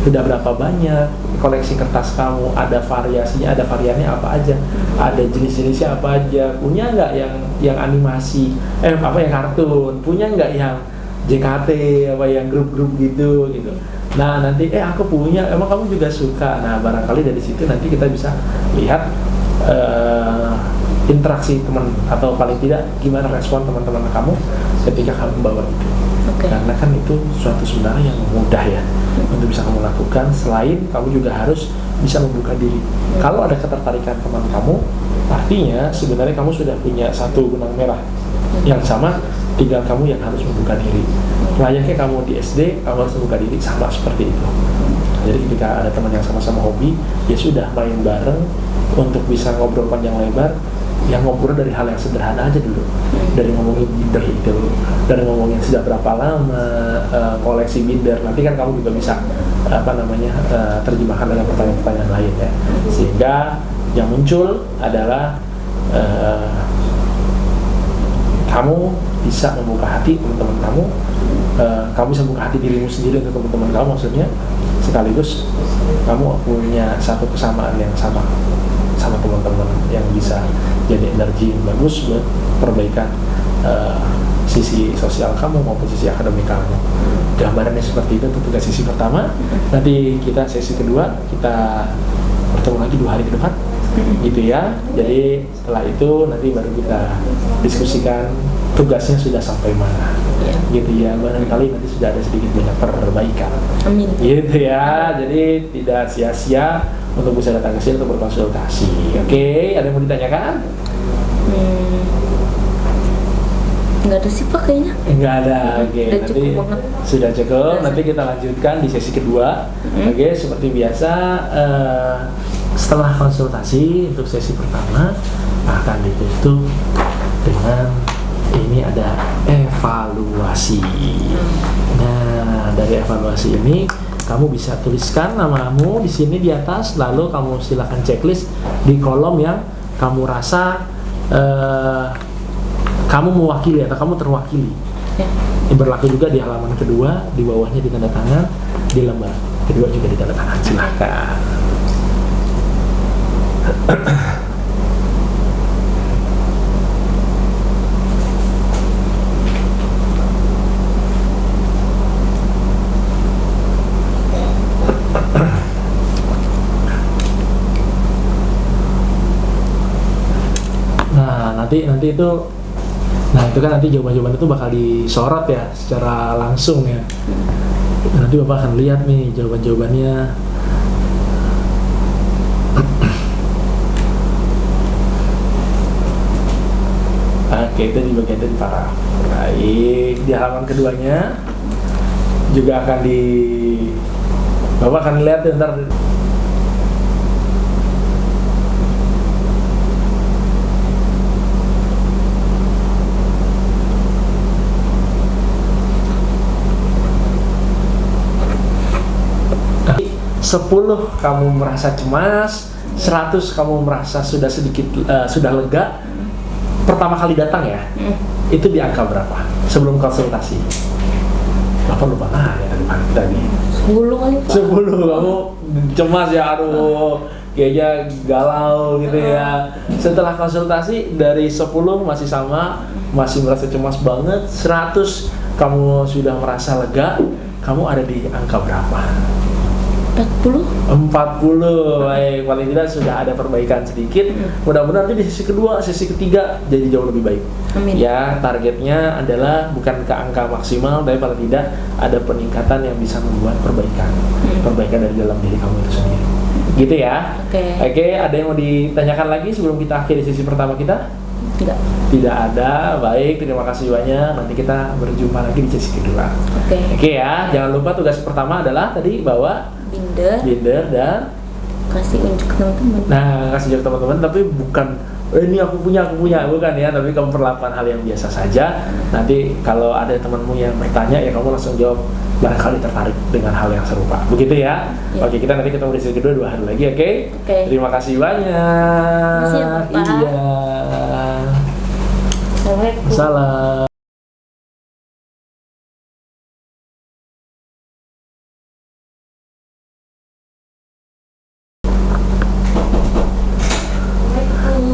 Sudah berapa banyak koleksi kertas kamu? Ada variasinya, ada variannya apa aja? Ada jenis-jenisnya apa aja? Punya nggak yang animasi? Yang kartun? Punya nggak yang JKT, yang grup-grup gitu? Nah nanti aku punya, emang kamu juga suka? Nah barangkali dari situ nanti kita bisa lihat interaksi teman, atau paling tidak gimana respon teman-teman kamu ketika kamu bawa itu. Karena kan itu suatu sebenarnya yang mudah ya untuk bisa kamu lakukan. Selain kamu juga harus bisa membuka diri. Kalau ada ketertarikan teman kamu, artinya sebenarnya kamu sudah punya satu benang merah yang sama, tinggal kamu yang harus membuka diri. Layaknya kamu di SD, kamu harus membuka diri, sama seperti itu. Jadi ketika ada teman yang sama-sama hobi, ya sudah main bareng untuk bisa ngobrol panjang lebar. Yang ngobrol dari hal yang sederhana aja dulu, dari ngomongin binder itu, dari ngomongin sudah berapa lama koleksi binder. Nanti kan kamu juga bisa terjemahkan dengan pertanyaan-pertanyaan lain ya, sehingga yang muncul adalah kamu bisa membuka hati teman-teman kamu, kamu bisa membuka hati dirimu sendiri untuk teman-teman kamu, maksudnya sekaligus kamu punya satu kesamaan yang sama teman-teman yang bisa jadi energi yang bagus buat perbaikan sisi sosial kamu maupun sisi akademik kamu. Gambarannya seperti itu untuk tugas sesi pertama. Nanti kita sesi kedua kita bertemu lagi 2 hari ke depan gitu ya. Jadi setelah itu nanti baru kita diskusikan tugasnya sudah sampai mana, gitu ya. Barangkali nanti sudah ada sedikit banyak perbaikan, Amin. gitu ya. Jadi tidak sia-sia untuk bisa datang ke sini untuk berkonsultasi. Oke, ada yang mau ditanyakan? Nggak ada sih Pak kayaknya. Nggak ada. Oke, Udah nanti cukup banget. sudah cukup. Nanti kita lanjutkan di sesi kedua. Oke, seperti biasa setelah konsultasi untuk sesi pertama akan ditutup dengan ini ada evaluasi. Nah, dari evaluasi ini kamu bisa tuliskan namamu di sini di atas, lalu kamu silakan checklist di kolom yang kamu rasa kamu mewakili atau kamu terwakili. Ini berlaku juga di halaman kedua, di bawahnya di tanda tangan, di lembar kedua juga di tanda tangan. Silahkan. Nanti itu, nah itu kan nanti jawaban-jawaban itu bakal disorot ya secara langsung ya. Nanti Bapak akan lihat nih jawaban-jawabannya. Oke, itu di bagian itu di paraf. Baik, di halaman keduanya juga akan Bapak akan lihat ntar. Sepuluh kamu merasa cemas, 100 kamu merasa sudah sedikit sudah lega. Pertama kali datang ya, itu di angka berapa sebelum konsultasi? Bapak lupa ya tadi. 10 kali Pak. 10 kamu cemas ya, aduh kayaknya galau gitu ya. Setelah konsultasi dari 10 masih sama, masih merasa cemas banget. 100 kamu sudah merasa lega, kamu ada di angka berapa? 40. Baik, paling tidak sudah ada perbaikan sedikit. Mudah-mudahan nanti di sesi kedua, sesi ketiga jadi jauh lebih baik. Amin. Ya, targetnya adalah bukan ke angka maksimal, tapi paling tidak ada peningkatan yang bisa membuat perbaikan. Perbaikan dari dalam diri kamu itu sendiri. Gitu ya. Oke, ada yang mau ditanyakan lagi sebelum kita akhiri sesi pertama kita? Tidak ada. Baik, terima kasih banyak. Nanti kita berjumpa lagi di sesi kedua. Oke ya, jangan lupa tugas pertama adalah tadi bawa binder dan kasih unjuk ke teman-teman. Nah, kasih unjuk ke teman-teman, tapi bukan ini aku punya, bukan ya, tapi kamu perlakukan hal yang biasa saja. Nanti kalau ada temanmu yang bertanya ya kamu langsung jawab, barangkali tertarik dengan hal yang serupa. Begitu ya? Oke, kita nanti ketemu di sesi kedua 2 hari lagi, oke? Terima kasih banyak. Terima kasih ya, Bapak. Iya. Assalamualaikum. Salam.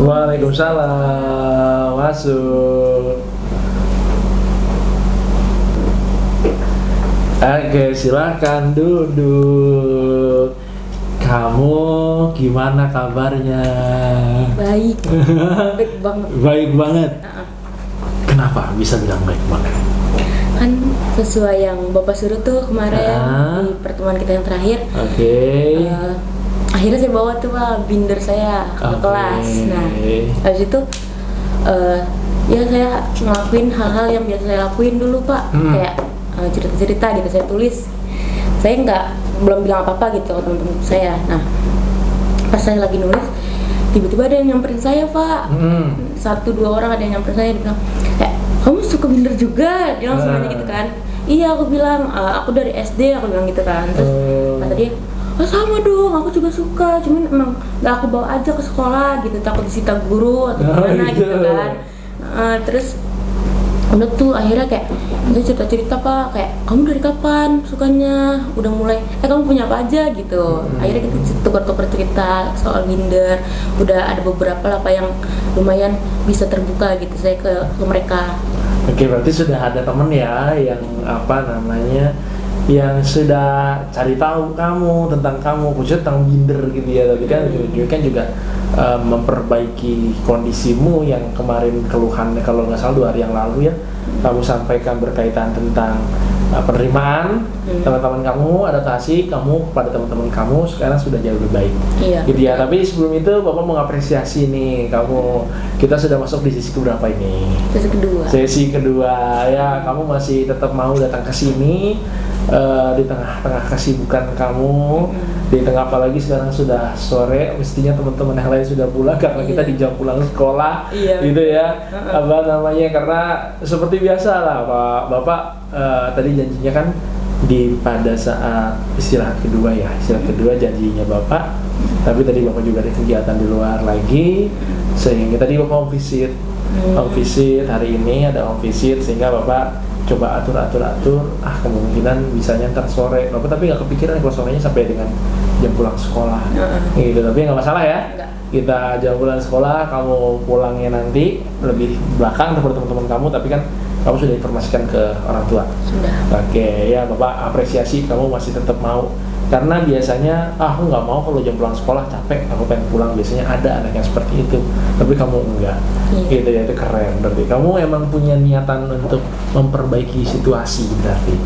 Waalaikumsalam. Masuk. Oke, silakan duduk. Kamu gimana kabarnya? Baik. Baik banget. Baik banget. Kenapa bisa bilang baik banget? Kan sesuai yang Bapak suruh tuh kemarin di pertemuan kita yang terakhir. Akhirnya saya bawa tuh Pak binder saya ke kelas. Nah, habis itu ya saya ngelakuin hal-hal yang biasa saya lakuin dulu Pak. Kayak cerita-cerita gitu saya tulis. Saya belum bilang apa-apa gitu ke teman-teman saya. Nah, pas saya lagi nulis, tiba-tiba ada yang nyamperin saya Pak. 1-2 orang ada yang nyamperin saya, bilang, kamu suka binder juga? Dia langsung nanya gitu kan. Iya, aku bilang, aku dari SD, aku bilang gitu kan. Terus kata dia, oh sama dong, aku juga suka, cuman emang gak aku bawa aja ke sekolah gitu, takut disita guru atau gimana gitu kan. Terus udah tuh akhirnya kayak dia cerita-cerita Pak, kayak kamu dari kapan sukanya, udah mulai, kamu punya apa aja gitu. Akhirnya kita tukar-tukar cerita soal binder, udah ada beberapa lah Pak yang lumayan bisa terbuka gitu saya ke mereka. Oke, berarti sudah ada temen ya yang yang sudah cari tahu kamu tentang kamu, khususnya tentang binder gitu ya. Tapi kan juga memperbaiki kondisimu yang kemarin keluhan kalau nggak salah 2 hari yang lalu ya kamu sampaikan berkaitan tentang penerimaan teman-teman kamu, adaptasi kamu pada teman-teman kamu sekarang sudah jauh lebih baik. Iya. Gitu ya. Tapi sebelum itu Bapak mengapresiasi nih kamu, kita sudah masuk di sesi keberapa ini? Sesi kedua. Sesi kedua ya, kamu masih tetap mau datang ke sini di tengah-tengah kesibukan kamu, di tengah apalagi sekarang sudah sore, mestinya teman-teman yang lain sudah pulang karena kita di jam pulang sekolah, gitu ya. Apa namanya? Karena seperti biasa lah Pak Bapak tadi janjinya kan pada saat istirahat kedua ya, istirahat kedua janjinya Bapak, tapi tadi Bapak juga ada kegiatan di luar lagi, sehingga tadi Bapak home visit hari ini ada home visit sehingga Bapak coba atur kemungkinan bisanya ntar sore Bapak, tapi nggak kepikiran kalau sorenya sampai dengan jam pulang sekolah gitu, tapi nggak masalah ya. Kita jam pulang sekolah, kamu pulangnya nanti lebih belakang daripada teman-teman kamu, tapi kan kamu sudah informasikan ke orang tua. Sudah. Oke, ya Bapak apresiasi kamu masih tetap mau. Karena biasanya, aku nggak mau kalau jam pulang sekolah capek, aku pengen pulang. Biasanya ada anak yang seperti itu, tapi kamu enggak. Gitu ya, itu keren. Berarti kamu emang punya niatan untuk memperbaiki situasi berarti,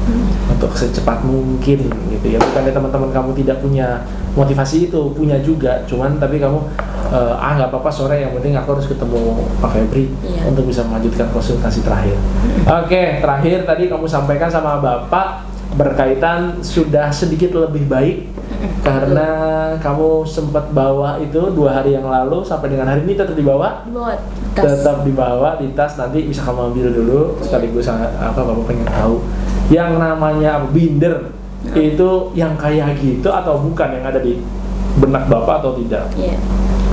untuk secepat mungkin gitu ya. Bukannya teman-teman kamu tidak punya motivasi itu, punya juga. Cuman tapi kamu nggak apa-apa sore, yang penting aku harus ketemu Pak Febri untuk bisa melanjutkan konsultasi terakhir. Oke, terakhir tadi kamu sampaikan sama Bapak berkaitan sudah sedikit lebih baik karena kamu sempat bawa itu 2 hari yang lalu sampai dengan hari ini tetap dibawa tas. Tetap dibawa di tas, nanti bisa kamu ambil dulu sekaligus Bapak pengen tahu yang namanya binder itu yang kayak gitu atau bukan, yang ada di benak Bapak atau tidak.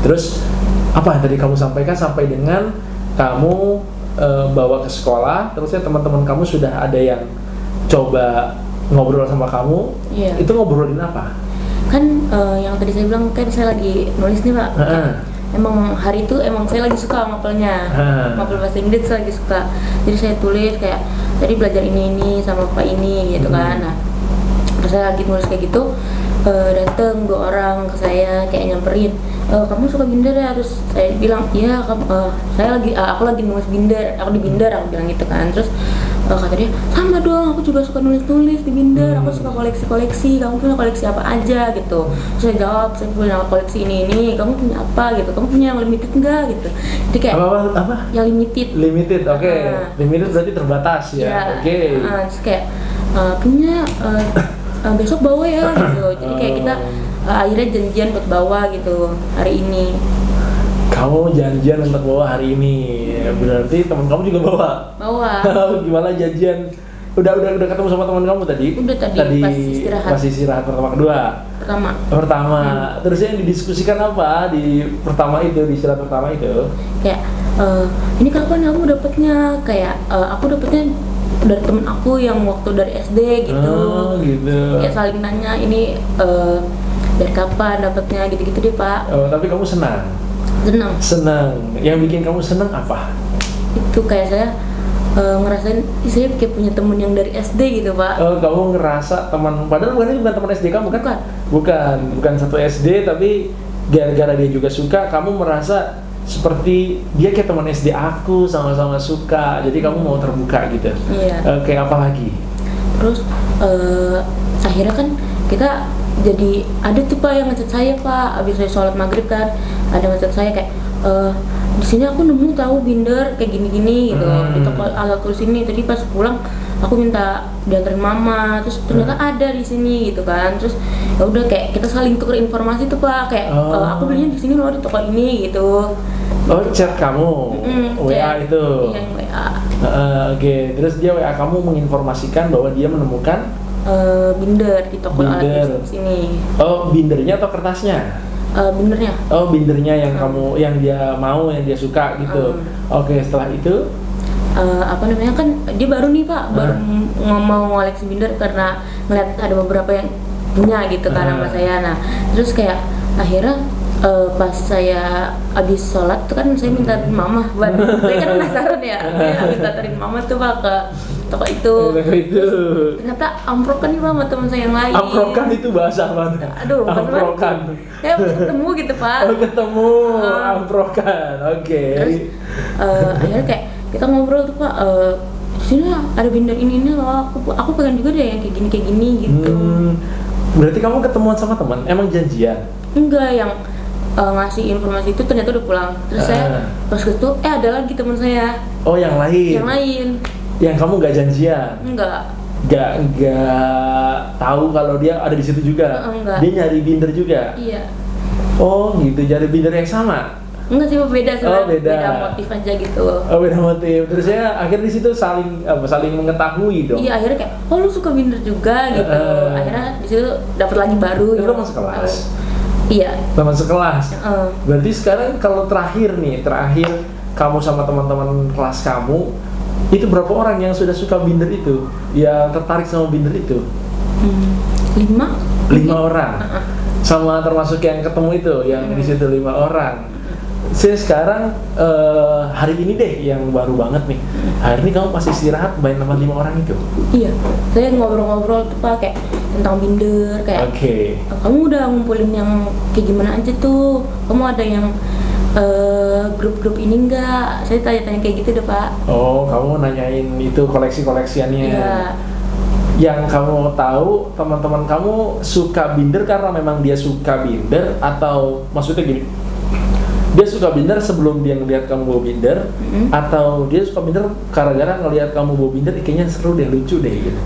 Terus apa yang tadi kamu sampaikan sampai dengan kamu bawa ke sekolah, terusnya teman-teman kamu sudah ada yang coba ngobrol sama kamu, itu ngobrolin apa? Kan yang tadi saya bilang kan saya lagi nulis nih Pak. Emang hari itu emang saya lagi suka mapelnya, mapel bahasa Inggris saya lagi suka. Jadi saya tulis kayak tadi belajar ini sama Pak ini gitu kan. Nah, pas saya lagi nulis kayak gitu, datang 2 orang ke saya kayak nyamperin, kamu suka binder ya? Terus saya bilang iya, aku lagi nulis binder, aku di binder, aku bilang gitu kan. Terus kata dia, sama dong, aku juga suka nulis-nulis di binder, aku suka koleksi-koleksi, kamu punya koleksi apa aja gitu. Terus saya jawab, saya punya koleksi ini, kamu punya apa gitu, kamu punya yang limited enggak gitu. Jadi kayak apa? Yang limited, oke. Limited berarti terbatas ya, oke. Terus kayak punya besok bawa ya gitu. Jadi kayak kita akhirnya janjian buat bawa gitu hari ini. Kamu janjian untuk bawa hari ini, berarti teman kamu juga bawa? Bawa. Gimana janjian? Udah ketemu sama teman kamu tadi? Udah tadi pas istirahat kedua? Pertama. Terus yang didiskusikan apa di pertama itu, di istirahat pertama itu? Kayak ini kapan kamu dapetnya? Kayak aku dapetnya dari temen aku yang waktu dari SD gitu. Gitu. Kayak saling nanya ini dari kapan dapetnya gitu-gitu deh Pak. Tapi kamu senang? Senang. Yang bikin kamu senang apa? Itu kayak saya ngerasain saya kayak punya temen yang dari SD gitu Pak. Kamu ngerasa teman, padahal bukan teman SD kamu kan? Bukan satu SD, tapi gara-gara dia juga suka, kamu merasa seperti dia kayak teman SD aku, sama-sama suka, jadi kamu mau terbuka gitu. Kayak apa lagi? Terus akhirnya kan kita jadi ada tuh Pak yang ngechat saya Pak, abis saya sholat maghrib kan, ada ngechat saya kayak di sini aku nemu tahu binder kayak gini-gini gitu di toko alat tulis ini. Tadi pas pulang aku minta dianterin mama, terus ternyata ada di sini gitu kan. Terus ya udah kayak kita saling tukar informasi tuh Pak, kayak aku belinya di sini loh di toko ini gitu. Chat kamu, WA itu. Iya, WA. Oke. Terus dia WA kamu menginformasikan bahwa dia menemukan binder di toko alat tulis ini. Bindernya atau kertasnya? Bindernya. Bindernya yang kamu, yang dia mau, yang dia suka gitu. Oke, setelah itu apa namanya, kan dia baru nih Pak, baru mau ngoleksi binder karena ngeliat ada beberapa yang punya gitu kan sama saya. Nah, terus kayak akhirnya pas saya habis sholat tuh kan saya minta mama buat saya kan penasaran ya, saya minta tarin mama tuh Pak ke toko itu. Ternyata amprokan nih Pak sama teman saya yang lain. Amprokan itu bahasa mana? Aduh, amprokan. Ya ketemu gitu Pak. Oh ketemu, amprokan, oke. Terus akhirnya kayak kita ngobrol tuh Pak, sini ada binder ini loh, aku pengen juga deh yang kayak gini gitu. Berarti kamu ketemuan sama teman, emang janjian? Enggak, yang ngasih informasi itu ternyata udah pulang. Terus saya pas gitu, ada lagi teman saya. Oh yang lain? Yang lain. Yang kamu nggak janjian? Enggak. Nggak tahu kalau dia ada di situ juga? Enggak. Dia nyari binder juga? Iya. Oh gitu, nyari binder yang sama? Enggak sih, beda sebenarnya. Beda Motif aja gitu. Oh beda motif. Terus ya akhirnya di situ saling mengetahui dong. Iya, akhirnya kayak lu suka binder juga gitu. Akhirnya di situ dapat lagi baru. Itu teman sekelas. Iya. Teman sekelas. Berarti sekarang kalau terakhir kamu sama teman-teman kelas kamu itu berapa orang yang sudah suka binder itu? Yang tertarik sama binder itu? 5 orang. Sama termasuk yang ketemu itu, yang di situ 5 orang. Saya sekarang hari ini deh yang baru banget nih. Hari ini kamu pas istirahat main sama 5 orang itu? Iya. Saya ngobrol-ngobrol tuh Pak kayak tentang binder kayak. Kamu udah ngumpulin yang kayak gimana aja tuh? Kamu ada yang grup-grup ini enggak? Saya tanya-tanya kayak gitu deh Pak. Oh, kamu nanyain itu koleksi-koleksiannya. Iya. Yang kamu tahu teman-teman kamu suka binder karena memang dia suka binder atau maksudnya gini? Dia suka binder sebelum dia ngelihat kamu bawa binder, atau dia suka binder gara-gara ngelihat kamu bawa binder kayaknya seru deh, lucu deh gitu.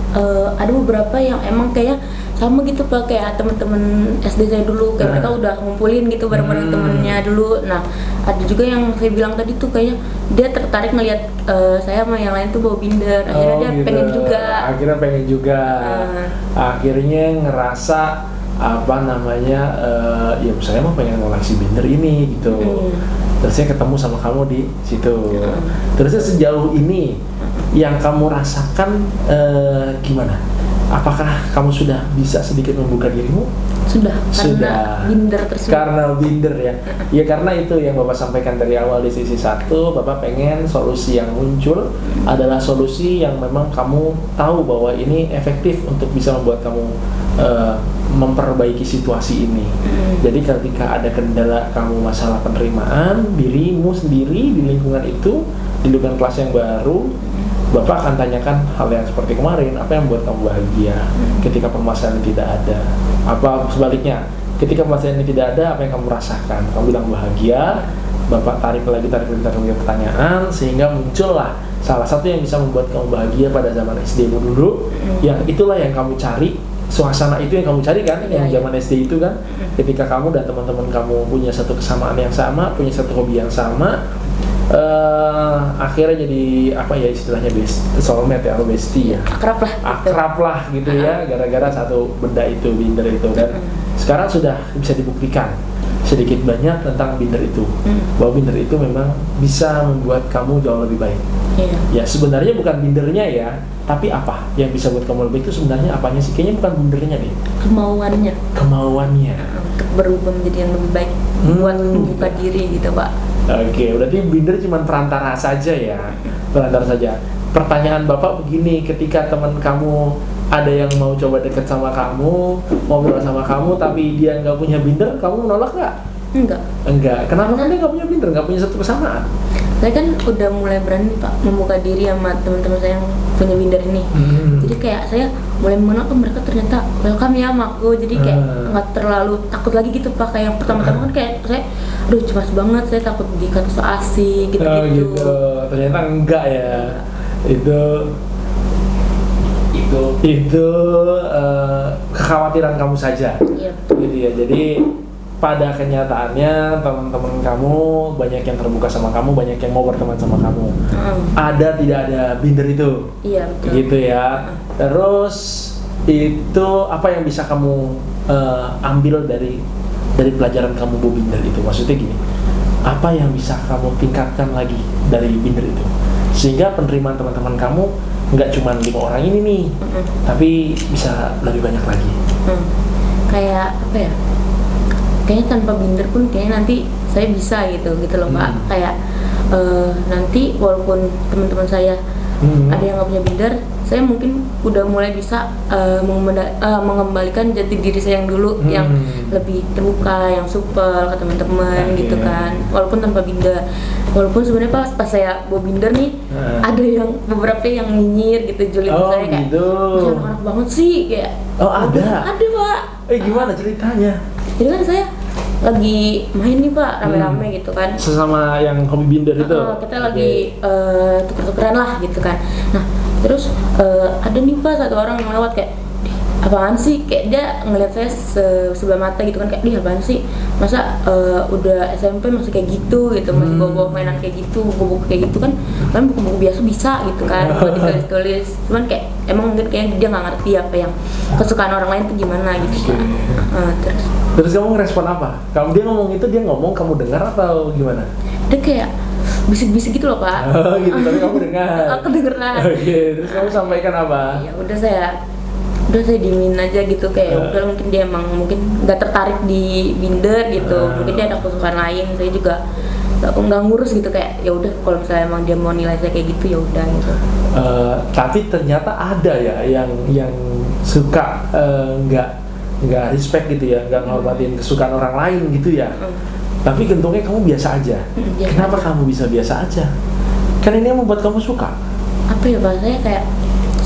Ada beberapa yang emang kayak sama gitu Pak, kayak teman-teman SD saya dulu, kayak mereka udah ngumpulin gitu bareng-bareng temennya dulu. Nah, ada juga yang saya bilang tadi tuh kayaknya dia tertarik ngelihat saya sama yang lain tuh bawa binder, akhirnya dia gitu. pengen juga. Akhirnya ngerasa ya saya mau pengen koleksi binder ini gitu. Terus saya ketemu sama kamu di situ. Terusnya sejauh ini yang kamu rasakan gimana? Apakah kamu sudah bisa sedikit membuka dirimu? Sudah. Karena binder tersebut. Karena binder ya. Ya karena itu yang Bapak sampaikan dari awal di sisi 1, Bapak pengen solusi yang muncul adalah solusi yang memang kamu tahu bahwa ini efektif untuk bisa membuat kamu memperbaiki situasi ini. Jadi ketika ada kendala kamu masalah penerimaan dirimu sendiri di lingkungan itu, di lingkungan kelas yang baru, Bapak akan tanyakan hal yang seperti kemarin, apa yang membuat kamu bahagia ketika permasalahan tidak ada? Apa sebaliknya, ketika permasalahan ini tidak ada, apa yang kamu rasakan? Kamu bilang bahagia, Bapak tarik lagi pertanyaan, sehingga muncullah salah satu yang bisa membuat kamu bahagia pada zaman SD-mu dulu, yang itulah yang kamu cari, suasana itu yang kamu cari kan, yang zaman SD itu kan, ketika kamu dan teman-teman kamu punya satu kesamaan yang sama, punya satu hobi yang sama, akhirnya jadi apa ya istilahnya soulmate ya, atau bestie ya, akrab lah gitu ya, gara-gara satu benda itu, binder itu kan. Sekarang sudah bisa dibuktikan sedikit banyak tentang binder itu, bahwa binder itu memang bisa membuat kamu jauh lebih baik. Ya sebenarnya bukan bindernya ya, tapi apa yang bisa buat kamu lebih baik itu sebenarnya apanya sih? Kayaknya bukan bindernya deh, kemauannya untuk berubah menjadi yang lebih baik, buat membuka diri gitu Pak. Oke, berarti binder cuma perantara saja ya, perantara saja. Pertanyaan Bapak begini, ketika teman kamu ada yang mau coba deket sama kamu, ngobrol sama kamu, tapi dia nggak punya binder, kamu menolak nggak? Enggak. Kenapa? Kan dia nggak punya binder, nggak punya satu kesamaan. Saya kan udah mulai berani Pak membuka diri sama teman-teman saya yang punya binder ini. Jadi kayak saya mulai mengenal mereka ternyata welcome ya sama aku. Jadi kayak nggak terlalu takut lagi gitu Pak. Kayak yang pertama-tama kan kayak saya, aduh cemas banget, saya takut dikata so asing gitu. Ternyata enggak ya. Itu kekhawatiran kamu saja. Iya. Gitu ya. Jadi pada kenyataannya teman-teman kamu banyak yang terbuka sama kamu, banyak yang mau berteman sama kamu. Ada tidak ada binder itu? Iya betul. Gitu ya. Terus itu apa yang bisa kamu ambil dari pelajaran kamu bawa binder itu? Maksudnya gini, apa yang bisa kamu tingkatkan lagi dari binder itu? Sehingga penerimaan teman-teman kamu nggak cuma 5 orang ini nih, tapi bisa lebih banyak lagi. Kayak apa ya? Kayaknya tanpa binder pun kayaknya nanti saya bisa gitu loh Pak. Kayak nanti walaupun teman-teman saya ada yang nggak punya binder, saya mungkin udah mulai bisa mengembalikan jati diri saya yang dulu, yang lebih terbuka, yang supel ke teman-teman gitu kan, walaupun tanpa binder. Walaupun sebenarnya pas saya bawa binder nih, ada yang beberapa yang nyinyir gitu, julid saya kayak gitu. anak-anak banget sih kayak. Ada Pak. Gimana ceritanya? Jadi kan saya lagi main nih Pak, rame-rame gitu kan. Sesama yang hobi binder itu? Kita lagi tuker-tukeran lah gitu kan. Nah terus ada nih Pak satu orang yang lewat kayak, apaan sih? Kayak dia ngeliat saya sebelah mata gitu kan, kayak dia apaan sih? Masa udah SMP masih kayak gitu masih bawa-bawa mainan kayak gitu, buku-buku kayak gitu kan buku-buku biasa bisa gitu kan, buat ditulis-tulis. Cuman kayak emang mungkin kayak dia nggak ngerti apa yang kesukaan orang lain tuh gimana gitu kan. Terus kamu ngerespon apa? Dia ngomong itu, dia ngomong kamu dengar atau gimana? Dia kayak bisik-bisik gitu loh Pak. Gitu, tapi kamu dengar? Aku dengeran. Terus kamu sampaikan apa? Ya udah saya diemin aja gitu, kayak udah mungkin dia emang mungkin nggak tertarik di binder gitu, mungkin dia ada kesukaan lain, saya juga nggak ngurus gitu, kayak ya udah kalau misalnya emang dia mau nilai saya kayak gitu ya udah gitu. Tapi ternyata ada ya yang suka nggak respect gitu ya, nggak ngormatin kesukaan orang lain gitu ya. Tapi gentungnya kamu biasa aja. Kenapa kamu bisa biasa aja? Kan ini yang membuat kamu suka. Apa ya Pak,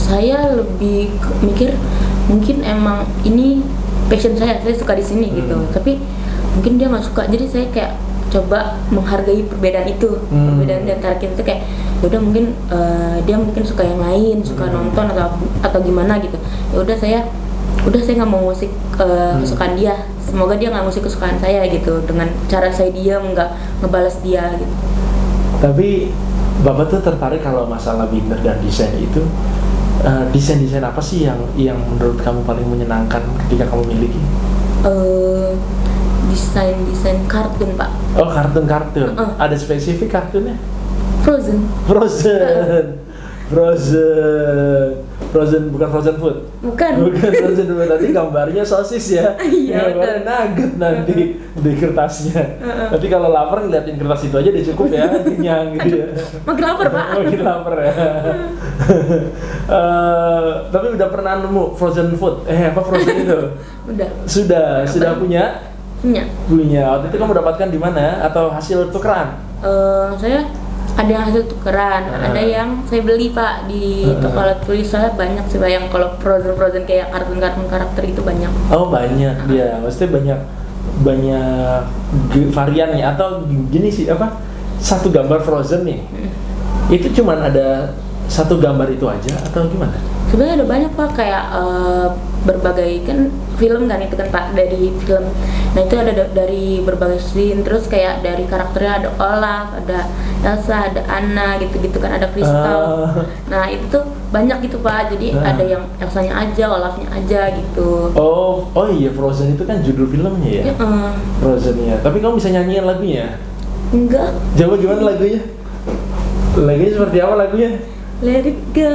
saya lebih mikir mungkin emang ini passion saya suka di sini gitu. Tapi mungkin dia nggak suka, jadi saya kayak coba menghargai perbedaan itu, perbedaan di antara kita tuh kayak udah mungkin dia mungkin suka yang lain, suka nonton atau gimana gitu. Ya udah saya nggak mau ngusik kesukaan dia, semoga dia nggak ngusik kesukaan saya gitu, dengan cara saya diam, nggak ngebalas dia gitu. Tapi Bapak tuh tertarik kalau masalah binder dan desain itu, desain apa sih yang menurut kamu paling menyenangkan ketika kamu miliki? Desain kartun Pak. Oh, kartun. Ada spesifik kartunnya? Frozen, bukan frozen food. Bukan frozen food, nanti gambarnya sosis ya. Iya, gambarnya nugget nanti di kertasnya. Nanti kalau lapar ngeliatin kertas itu aja udah cukup ya, kenyang gitu ya. Makin lapar Pak. Makin lapar ya. Tapi udah pernah nemu frozen food? Frozen itu? Sudah punya? Punya. Waktu itu kamu dapatkan di mana? Atau hasil tukeran? Saya ada yang hasil tukeran, ada yang saya beli Pak di toko alat tulis. Soalnya banyak sih Pak yang kalau frozen kayak kartun karakter itu banyak. Oh banyak dia, maksudnya banyak variannya, atau gini sih satu gambar frozen nih, itu cuman ada satu gambar itu aja atau gimana? Sebenarnya ada banyak Pak, kayak berbagai kan film kan itu kan Pak, dari film. Nah itu ada dari berbagai scene, terus kayak dari karakternya ada Olaf, ada Elsa, ada Anna gitu-gitu kan, ada Crystal. Nah itu tuh banyak gitu Pak, jadi ada yang Elsanya aja, Olafnya aja gitu. Oh iya, Frozen itu kan judul filmnya ya? Frozen ya, tapi kamu bisa nyanyiin lagunya? Enggak. Coba gimana lagunya? Lagunya seperti apa lagunya? Let it go,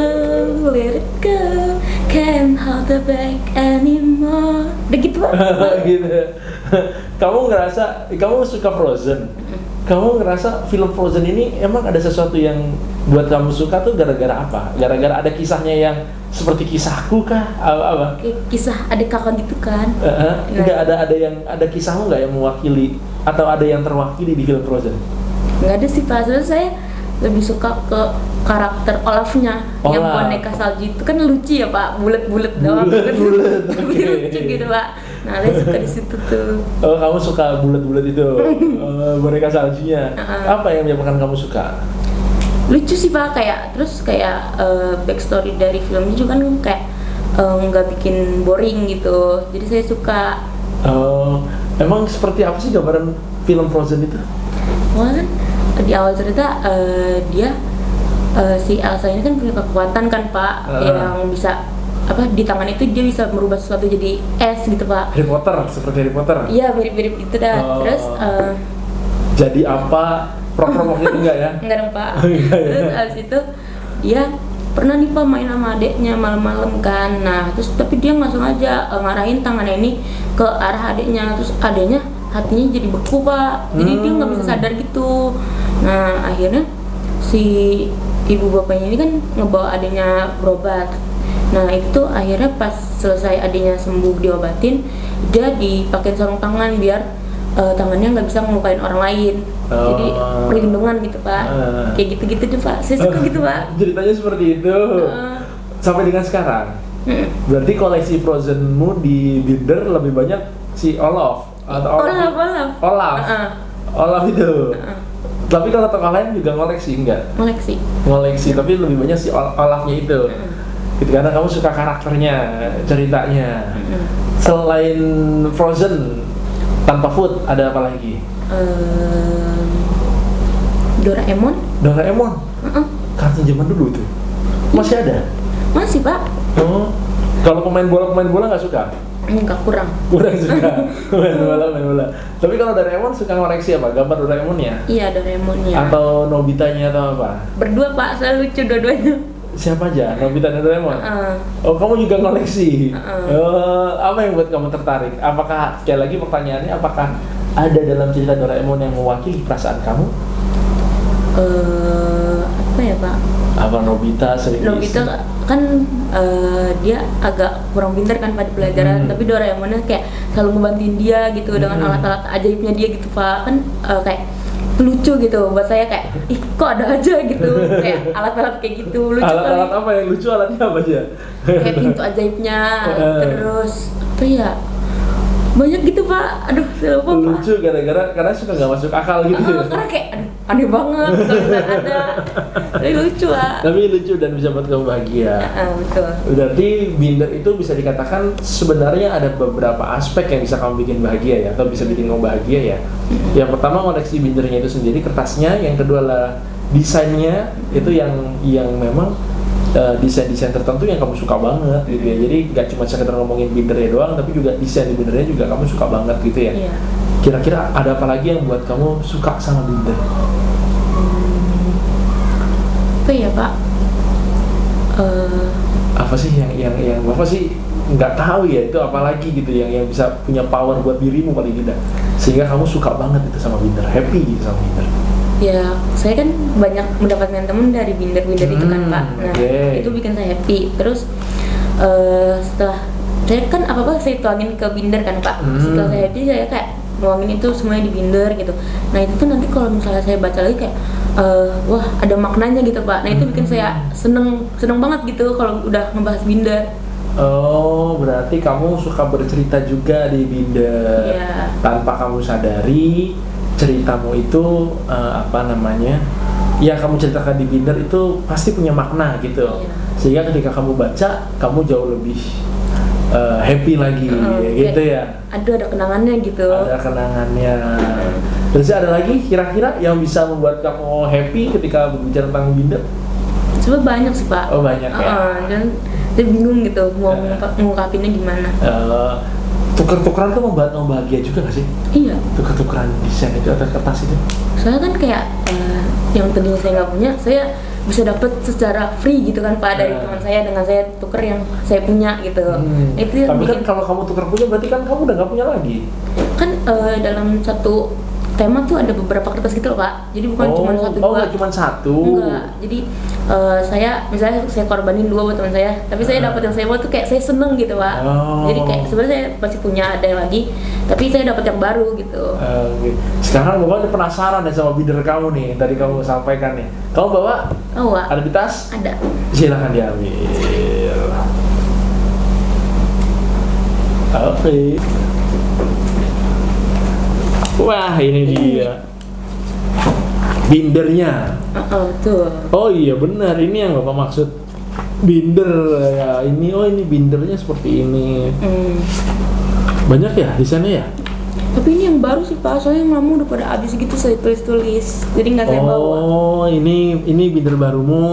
can't hold it back anymore. Udah gitu Pak. Gitu. Kamu suka Frozen? Kamu ngerasa film Frozen ini emang ada sesuatu yang buat kamu suka tuh gara-gara apa? Gara-gara ada kisahnya yang seperti kisahku kah? Apa? Kisah adik kakak gitu kan? Enggak ada kisahmu nggak yang mewakili atau ada yang terwakili di film Frozen? Nggak ada sih Pak. Sebenarnya saya lebih suka ke karakter Olafnya, yang boneka salju itu kan lucu ya Pak, bulat-bulat doang. Bulat. Tapi lucu gitu Pak. Nah, saya suka di situ tuh. Oh, kamu suka bulat-bulat itu. Boneka saljunya. Apa yang menyebabkan kamu suka? Lucu sih Pak, terus backstory dari filmnya juga kan kayak nggak bikin boring gitu. Jadi saya suka. Emang seperti apa sih gambaran film Frozen itu? Kan di awal cerita dia si Elsa ini kan punya kekuatan kan Pak, yang bisa di tangan itu dia bisa merubah sesuatu jadi es gitu Pak. Seperti Harry Potter? Iya, mirip-mirip itu dah. Terus jadi apa? Prok-prok itu enggak ya? Enggak dong Pak. Terus abis itu dia pernah nih Pak main sama adeknya malam-malam kan. Nah terus tapi dia langsung aja ngarahin tangannya ini ke arah adeknya. Terus adeknya hatinya jadi beku Pak, jadi dia nggak bisa sadar gitu. Nah akhirnya si ibu bapaknya ini kan ngebawa adiknya berobat. Nah itu akhirnya pas selesai adiknya sembuh diobatin, dia dipakein sarung tangan biar tangannya nggak bisa ngelukain orang lain. Jadi perlindungan gitu Pak. Kayak gitu-gitu tuh Pak. Saya suka gitu Pak. Ceritanya seperti itu. Sampai dengan sekarang. Berarti koleksi Frozenmu di Binder lebih banyak si Olaf atau Olaf. Olaf itu. Tapi kalau tokoh lain juga ngoleksi enggak? Ngoleksi, tapi lebih banyak si Olafnya itu. Gitu, karena kamu suka karakternya, ceritanya. Selain Frozen tanpa food ada apa lagi? Doraemon. Kartun zaman dulu tuh. Masih ada? Masih Pak. Oh. Kalau pemain bola nggak suka? Enggak, kurang suka main bola. Tapi kalau Doraemon suka ngoreksi apa? Gambar Doraemonnya? Iya, Doraemonnya. Atau Nobitanya atau apa? Berdua Pak, selalu lucu dua-duanya. Siapa aja? Nobita dan Doraemon? Oh, kamu juga ngoleksi? Apa yang buat kamu tertarik? Apakah, sekali lagi pertanyaannya, apakah ada dalam cerita Doraemon yang mewakili perasaan kamu? Apa ya Pak? Apa Nobita kan dia agak kurang pintar kan pada pelajaran, tapi Doraemonnya kayak selalu ngebantuin dia gitu dengan alat-alat ajaibnya dia gitu Pak. Kan kayak lucu gitu buat saya, kayak ih kok ada aja gitu kayak alat-alat kayak gitu lucu. Alat-alat apa yang lucu? Alatnya apa aja? Kayak pintu ajaibnya, terus apa ya, banyak gitu Pak. Aduh saya lupa Pak. Lucu karena suka nggak masuk akal gitu. Karena kayak aduh, aneh banget kalau ada. Tapi lucu Pak. Tapi lucu dan bisa buat kamu bahagia. Betul. Berarti Binder itu bisa dikatakan sebenarnya ada beberapa aspek yang bisa kamu bikin bahagia ya, atau bisa bikin kamu bahagia ya. Yang pertama koleksi Bindernya itu sendiri, kertasnya. Yang kedua adalah desainnya, itu yang memang desain-desain tertentu yang kamu suka banget gitu ya. Jadi nggak cuma sekedar ngomongin Bindernya doang, tapi juga desain di Bindernya juga kamu suka banget gitu ya. Iya. Kira-kira ada apa lagi yang buat kamu suka sama Binder? Apa ya Pak? Apa sih yang Bapak sih nggak tahu ya, itu apalagi gitu yang bisa punya power buat dirimu paling tidak, sehingga kamu suka banget itu sama Binder, happy gitu sama Binder? Ya, saya kan banyak mendapatkan teman dari Binder itu kan Pak. Nah, itu bikin saya happy. Terus setelah saya kan apa saya tuangin ke Binder kan Pak. Setelah saya happy, saya kayak nuangin itu semuanya di Binder gitu. Nah itu tuh nanti kalau misalnya saya baca lagi kayak wah ada maknanya gitu Pak. Nah itu bikin saya seneng banget gitu kalau udah ngebahas Binder. Oh, berarti kamu suka bercerita juga di Binder. Iya. Tanpa kamu sadari ceritamu itu ya kamu ceritakan di Binder itu pasti punya makna gitu. Iya. Sehingga ketika kamu baca, kamu jauh lebih happy lagi gitu ya. Ada kenangannya gitu. Ada kenangannya. Terus ada lagi kira-kira yang bisa membuat kamu happy ketika berbicara tentang Binder? Sebenarnya banyak sih Pak. Oh banyak ya. Dan saya bingung gitu mau ngungkapinnya gimana. Tuker-tukeran tuh membuat kamu bahagia juga gak sih? Iya. Tuker-tukeran desain itu atau kertas itu? Soalnya kan kayak yang tadinya saya nggak punya, saya bisa dapat secara free gitu kan Pak dari teman saya, dengan saya tuker yang saya punya gitu. Itu tapi kan kalau kamu tuker punya berarti kan kamu udah nggak punya lagi. Kan dalam satu tema tuh ada beberapa kertas gitu loh Pak. Jadi bukan cuma satu dua. Nggak cuma satu. Enggak. Jadi saya misalnya saya korbanin 2 buat teman saya, tapi saya dapat yang saya mau tuh kayak saya seneng gitu Pak. Jadi kayak sebenarnya saya masih punya ada yang lagi, tapi saya dapat yang baru gitu. Sekarang Bapak udah penasaran deh sama Binder kamu nih, tadi kamu sampaikan nih. Kamu bawa? Ada di tas? Ada. Silakan diambil. Oke. Wah, ini dia Bindernya. Tuh. Oh iya benar, ini yang Bapak maksud Binder ya. Ini ini Bindernya seperti ini. Banyak ya di sana ya? Tapi ini yang baru sih Pak, soalnya yang lama udah pada habis gitu saya tulis-tulis. Jadi nggak saya bawa. Oh, ini Binder barumu.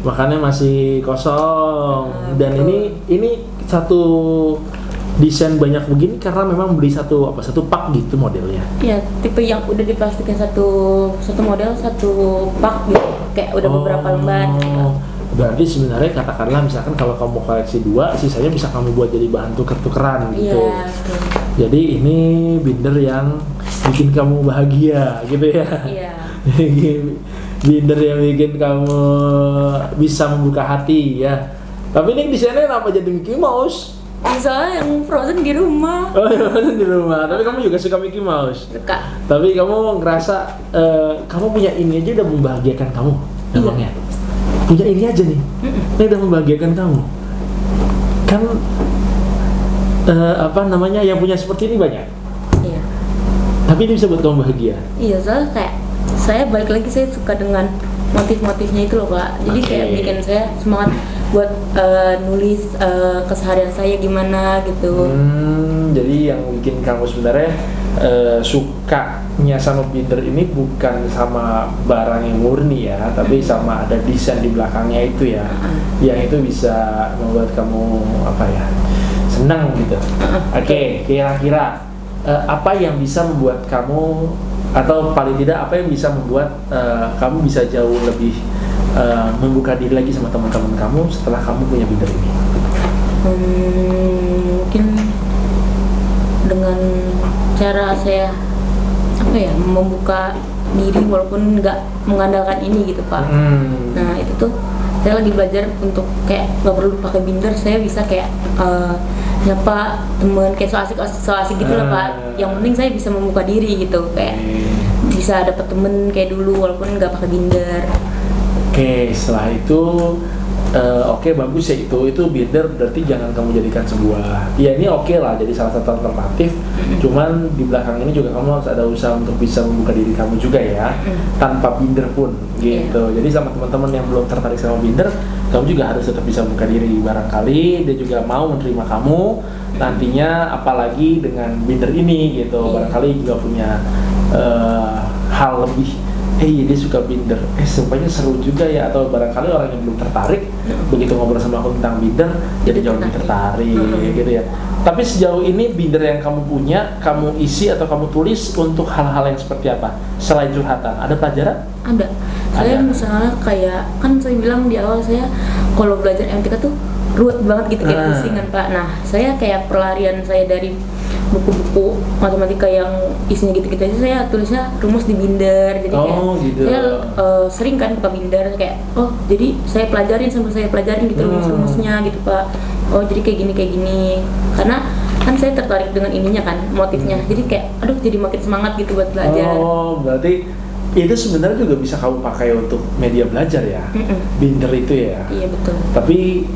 Makanya masih kosong. Dan ini satu desain banyak begini karena memang beli satu pak gitu modelnya. Iya, tipe yang udah diplastikin satu model satu pak gitu, kayak udah beberapa lembar gitu. Berarti sebenarnya katakanlah misalkan kalau kamu koleksi 2, sisanya bisa kamu buat jadi bahan tuker-tukeran gitu. Iya. Jadi ini Binder yang bikin kamu bahagia gitu ya. Iya. Binder yang bikin kamu bisa membuka hati ya. Tapi ini desainnya kenapa jadi Mickey Mouse? Soalnya yang Frozen di rumah. Oh ya, Frozen di rumah. Tapi kamu juga suka Mickey Mouse. Suka. Tapi kamu ngerasa kamu punya ini aja udah membahagiakan kamu, emangnya? Punya ini aja nih, ini udah membahagiakan kamu. Kan apa namanya, yang punya seperti ini banyak. Iya. Tapi ini bisa buat kamu bahagia. Iya, soalnya kayak saya balik lagi saya suka dengan motif-motifnya itu loh Pak. Jadi kayak bikin saya semangat buat nulis keseharian saya gimana gitu. Jadi yang bikin kamu sebenarnya sukanya sama binder ini bukan sama barang yang murni ya, tapi sama ada desain di belakangnya itu ya, yang itu bisa membuat kamu apa ya, senang gitu. Oke, kira-kira apa yang bisa membuat kamu, atau paling tidak apa yang bisa membuat kamu bisa jauh lebih membuka diri lagi sama teman-teman kamu setelah kamu punya binder ini? Mungkin dengan cara saya apa ya, membuka diri walaupun nggak mengandalkan ini gitu Pak. Nah itu tuh saya lagi belajar untuk kayak nggak perlu pakai binder, saya bisa kayak nyapa temen kayak so asik gitu lah Pak. Yang penting saya bisa membuka diri gitu, kayak bisa dapet temen kayak dulu walaupun nggak pakai binder. Oke, setelah itu oke, bagus ya, itu binder berarti jangan kamu jadikan sebuah, ya ini oke lah jadi salah satu alternatif. Cuman di belakang ini juga kamu harus ada usaha untuk bisa membuka diri kamu juga ya, tanpa binder pun gitu. Jadi sama teman-teman yang belum tertarik sama binder, kamu juga harus tetap bisa membuka diri. Barangkali dia juga mau menerima kamu nantinya, apalagi dengan binder ini gitu. Barangkali juga punya hal lebih, dia suka binder, semuanya seru juga ya, atau barangkali orang yang belum tertarik begitu ngobrol sama aku tentang binder jadi jauh lebih tertarik gitu ya. Tapi sejauh ini binder yang kamu punya, kamu isi atau kamu tulis untuk hal-hal yang seperti apa selain curhatan? Ada pelajaran? Ada. Saya misalnya kayak, kan saya bilang di awal saya kalau belajar MTK tuh ruwet banget gitu, kayak pusing kan Pak. Nah saya kayak pelarian saya dari buku-buku matematika yang isinya gitu-gitu aja, saya tulisnya rumus di binder. Jadi kayak gitu. saya sering kan buka binder kayak, jadi saya pelajarin sambil saya pelajarin gitu rumus-rumusnya gitu Pak. Jadi kayak gini karena kan saya tertarik dengan ininya kan, motifnya. Jadi kayak aduh jadi makin semangat gitu buat belajar. Berarti itu sebenarnya juga bisa kamu pakai untuk media belajar ya, binder itu ya. Iya betul. Tapi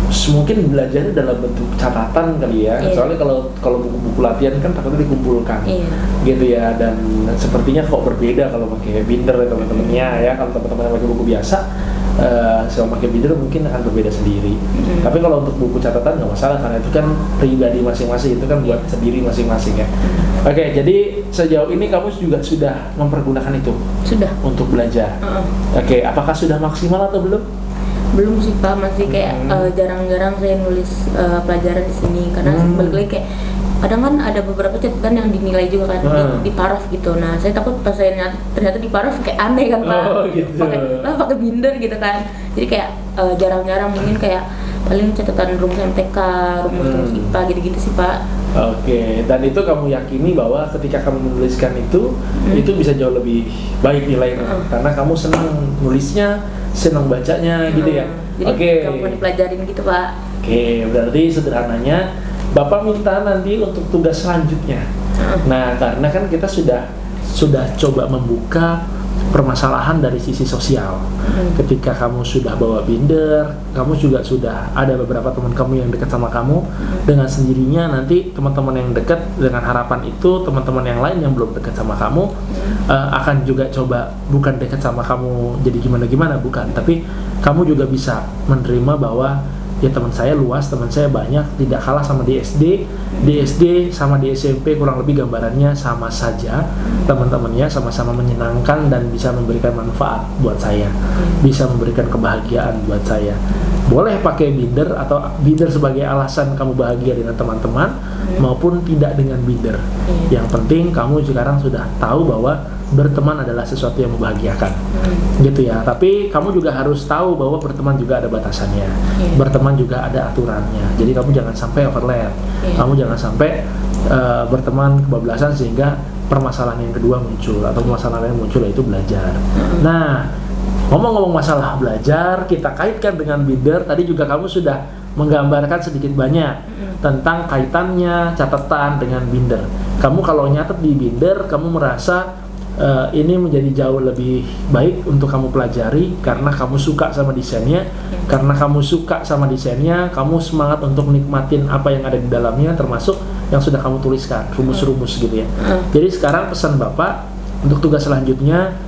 mungkin belajarnya dalam bentuk catatan kali ya. Soalnya kalau buku-buku latihan kan takutnya dikumpulkan gitu ya, dan sepertinya kok berbeda kalau pakai binder ya teman-temannya ya. Kalau teman-teman pakai buku biasa sama pakai binder mungkin akan berbeda sendiri. Tapi kalau untuk buku catatan nggak masalah, karena itu kan pribadi masing-masing, itu kan buat sendiri masing-masing ya. Oke, jadi sejauh ini kamu juga sudah mempergunakan itu? Sudah. Untuk belajar? Oke, apakah sudah maksimal atau belum? Belum sih Pak, masih kayak jarang-jarang saya nulis pelajaran di sini, karena balik lagi kayak kadang kan ada beberapa catatan yang dinilai juga kan di paraf gitu. Nah saya takut pas saya ternyata di paraf kayak aneh kan Pak, pakai binder gitu kan. Jadi kayak jarang-jarang, mungkin kayak paling catatan rumus MTK, rumus IPA gitu-gitu sih Pak. Oke, dan itu kamu yakini bahwa ketika kamu menuliskan itu bisa jauh lebih baik nilainya, karena kamu senang nulisnya, senang bacanya gitu ya. Jadi kamu dipelajarin gitu Pak. Oke, berarti sederhananya Bapak minta nanti untuk tugas selanjutnya. Nah, karena kan kita sudah coba membuka permasalahan dari sisi sosial. Ketika kamu sudah bawa binder, kamu juga sudah ada beberapa teman kamu yang dekat sama kamu. Dengan sendirinya nanti teman-teman yang dekat, dengan harapan itu teman-teman yang lain yang belum dekat sama kamu akan juga coba, bukan dekat sama kamu jadi gimana-gimana, bukan, tapi kamu juga bisa menerima bahwa ya teman saya luas, teman saya banyak, tidak kalah sama di SD. Di SD sama di SMP kurang lebih gambarannya sama saja, teman-temannya sama-sama menyenangkan dan bisa memberikan manfaat buat saya, bisa memberikan kebahagiaan buat saya. Boleh pakai binder atau binder sebagai alasan kamu bahagia dengan teman-teman, maupun tidak dengan binder. Yang penting kamu sekarang sudah tahu bahwa berteman adalah sesuatu yang membahagiakan, gitu ya. Tapi kamu juga harus tahu bahwa berteman juga ada batasannya, berteman juga ada aturannya. Jadi kamu jangan sampai overlap, kamu jangan sampai berteman kebablasan sehingga permasalahan yang kedua muncul, atau permasalahan yang muncul yaitu belajar. Nah, ngomong-ngomong masalah belajar, kita kaitkan dengan binder. Tadi juga kamu sudah menggambarkan sedikit banyak tentang kaitannya catatan dengan binder. Kamu kalau nyatet di binder, kamu merasa ini menjadi jauh lebih baik untuk kamu pelajari karena kamu suka sama desainnya. Karena kamu suka sama desainnya, kamu semangat untuk nikmatin apa yang ada di dalamnya, termasuk yang sudah kamu tuliskan, rumus-rumus gitu ya. Jadi sekarang pesan Bapak untuk tugas selanjutnya,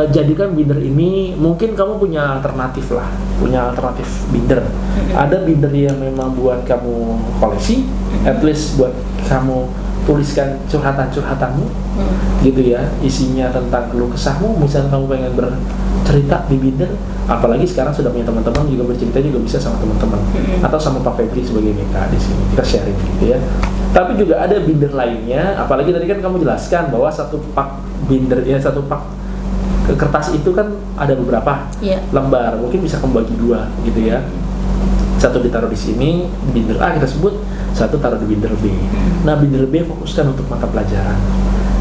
jadikan binder ini, mungkin kamu punya alternatif lah, punya alternatif binder. Ada binder yang memang buat kamu koleksi, at least buat kamu tuliskan curhatan-curhatanmu, gitu ya, isinya tentang keluh kesahmu. Misalnya kamu pengen bercerita di binder, apalagi sekarang sudah punya teman-teman juga bercerita juga bisa sama teman-teman, atau sama Pak Febri sebagai BK di sini, kita sharing gitu ya. Tapi juga ada binder lainnya, apalagi tadi kan kamu jelaskan bahwa satu pak binder ya, satu pak kertas itu kan ada beberapa lembar, mungkin bisa kamu bagi dua gitu ya. Satu ditaruh di sini, binder A kita sebut, satu taruh di binder B. Nah, binder B fokuskan untuk mata pelajaran,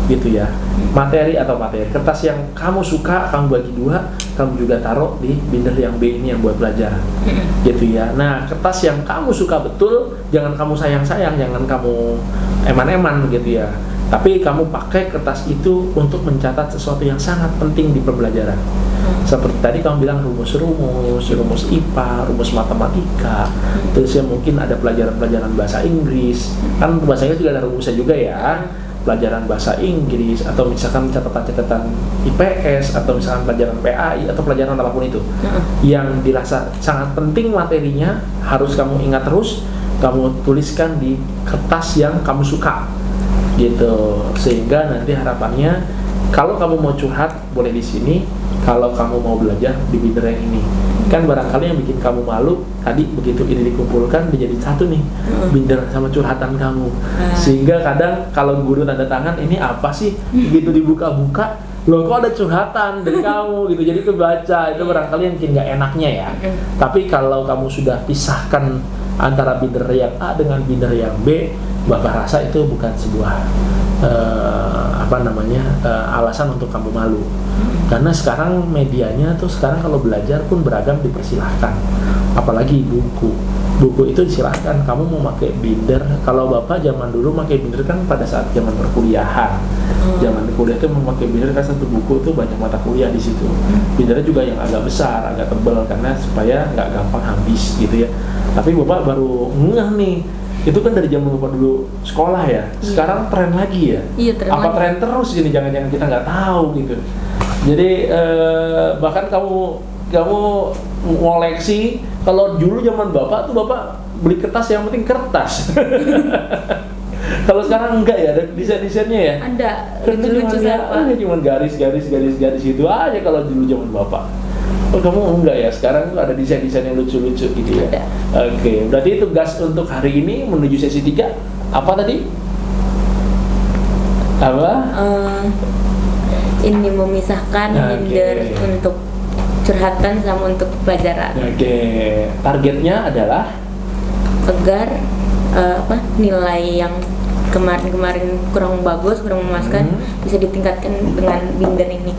gitu ya. Materi kertas yang kamu suka, kamu bagi dua, kamu juga taruh di binder yang B ini yang buat pelajaran, gitu ya. Nah, kertas yang kamu suka betul, jangan kamu sayang-sayang, jangan kamu eman-eman, gitu ya. Tapi kamu pakai kertas itu untuk mencatat sesuatu yang sangat penting di pembelajaran. Seperti tadi kamu bilang rumus IPA, rumus matematika, terus ya mungkin ada pelajaran-pelajaran bahasa Inggris, kan bahasa Inggris juga ada rumusnya juga ya, pelajaran bahasa Inggris, atau misalkan catatan-catatan IPS, atau misalkan pelajaran PAI, atau pelajaran apapun itu yang dirasa sangat penting materinya, harus kamu ingat terus, kamu tuliskan di kertas yang kamu suka, gitu. Sehingga nanti harapannya kalau kamu mau curhat boleh di sini, kalau kamu mau belajar di binder yang ini. Kan barangkali yang bikin kamu malu tadi, begitu ini dikumpulkan menjadi satu nih, binder sama curhatan kamu. Sehingga kadang kalau guru tanda tangan, ini apa sih, begitu dibuka-buka, loh kok ada curhatan dari kamu gitu, jadi kebaca, itu barangkali yang bikin gak enaknya ya. Tapi kalau kamu sudah pisahkan antara binder yang A dengan binder yang B, Bapak rasa itu bukan sebuah alasan untuk kamu malu. Karena sekarang medianya tuh, sekarang kalau belajar pun beragam, dipersilahkan. Apalagi buku itu disilahkan. Kamu mau pakai binder, kalau Bapak zaman dulu pakai binder kan pada saat zaman perkuliahan. Zaman kuliah itu memakai binder kan, satu buku tuh banyak mata kuliah di situ. Bindernya juga yang agak besar, agak tebal, karena supaya nggak gampang habis gitu ya. Tapi Bapak baru ngeh nih, itu kan dari zaman Bapak dulu sekolah ya. Sekarang tren lagi ya. Iya, tren apa lagi. tren terus gini, jangan-jangan kita nggak tahu gitu. Jadi bahkan kamu ngoleksi. Kalau dulu zaman Bapak tuh, Bapak beli kertas, yang penting kertas. Kalau sekarang enggak ya, ada desain-desainnya ya? Ada, Lucu-lucu cuma garis-garis itu aja kalau dulu zaman Bapak. Oh, kamu enggak ya? Sekarang tuh ada desain-desain yang lucu-lucu gitu ya? Oke, berarti tugas untuk hari ini menuju sesi 3 apa tadi? Apa? Ini memisahkan binder untuk curhatan sama untuk pelajaran. Targetnya adalah agar nilai yang kemarin kurang bagus, kurang memuaskan, bisa ditingkatkan dengan binder ini.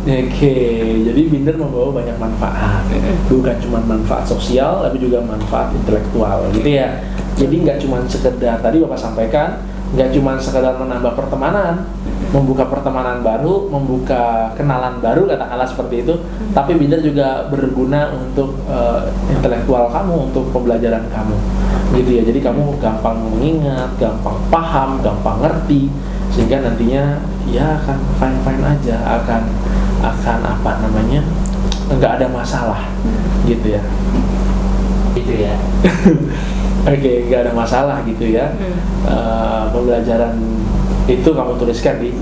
Jadi binder membawa banyak manfaat, bukan cuma manfaat sosial, tapi juga manfaat intelektual, gitu ya. Jadi nggak cuma sekedar, tadi Bapak sampaikan, nggak cuma sekedar menambah pertemanan, membuka pertemanan baru, membuka kenalan baru, katakanlah seperti itu. Tapi binder juga berguna untuk intelektual kamu, untuk pembelajaran kamu, gitu ya. Jadi kamu gampang mengingat, gampang paham, gampang ngerti, sehingga nantinya ya akan fine aja, akan nggak ada masalah, gitu ya. Gitu ya. Nggak ada masalah gitu ya. Pembelajaran itu kamu tuliskan di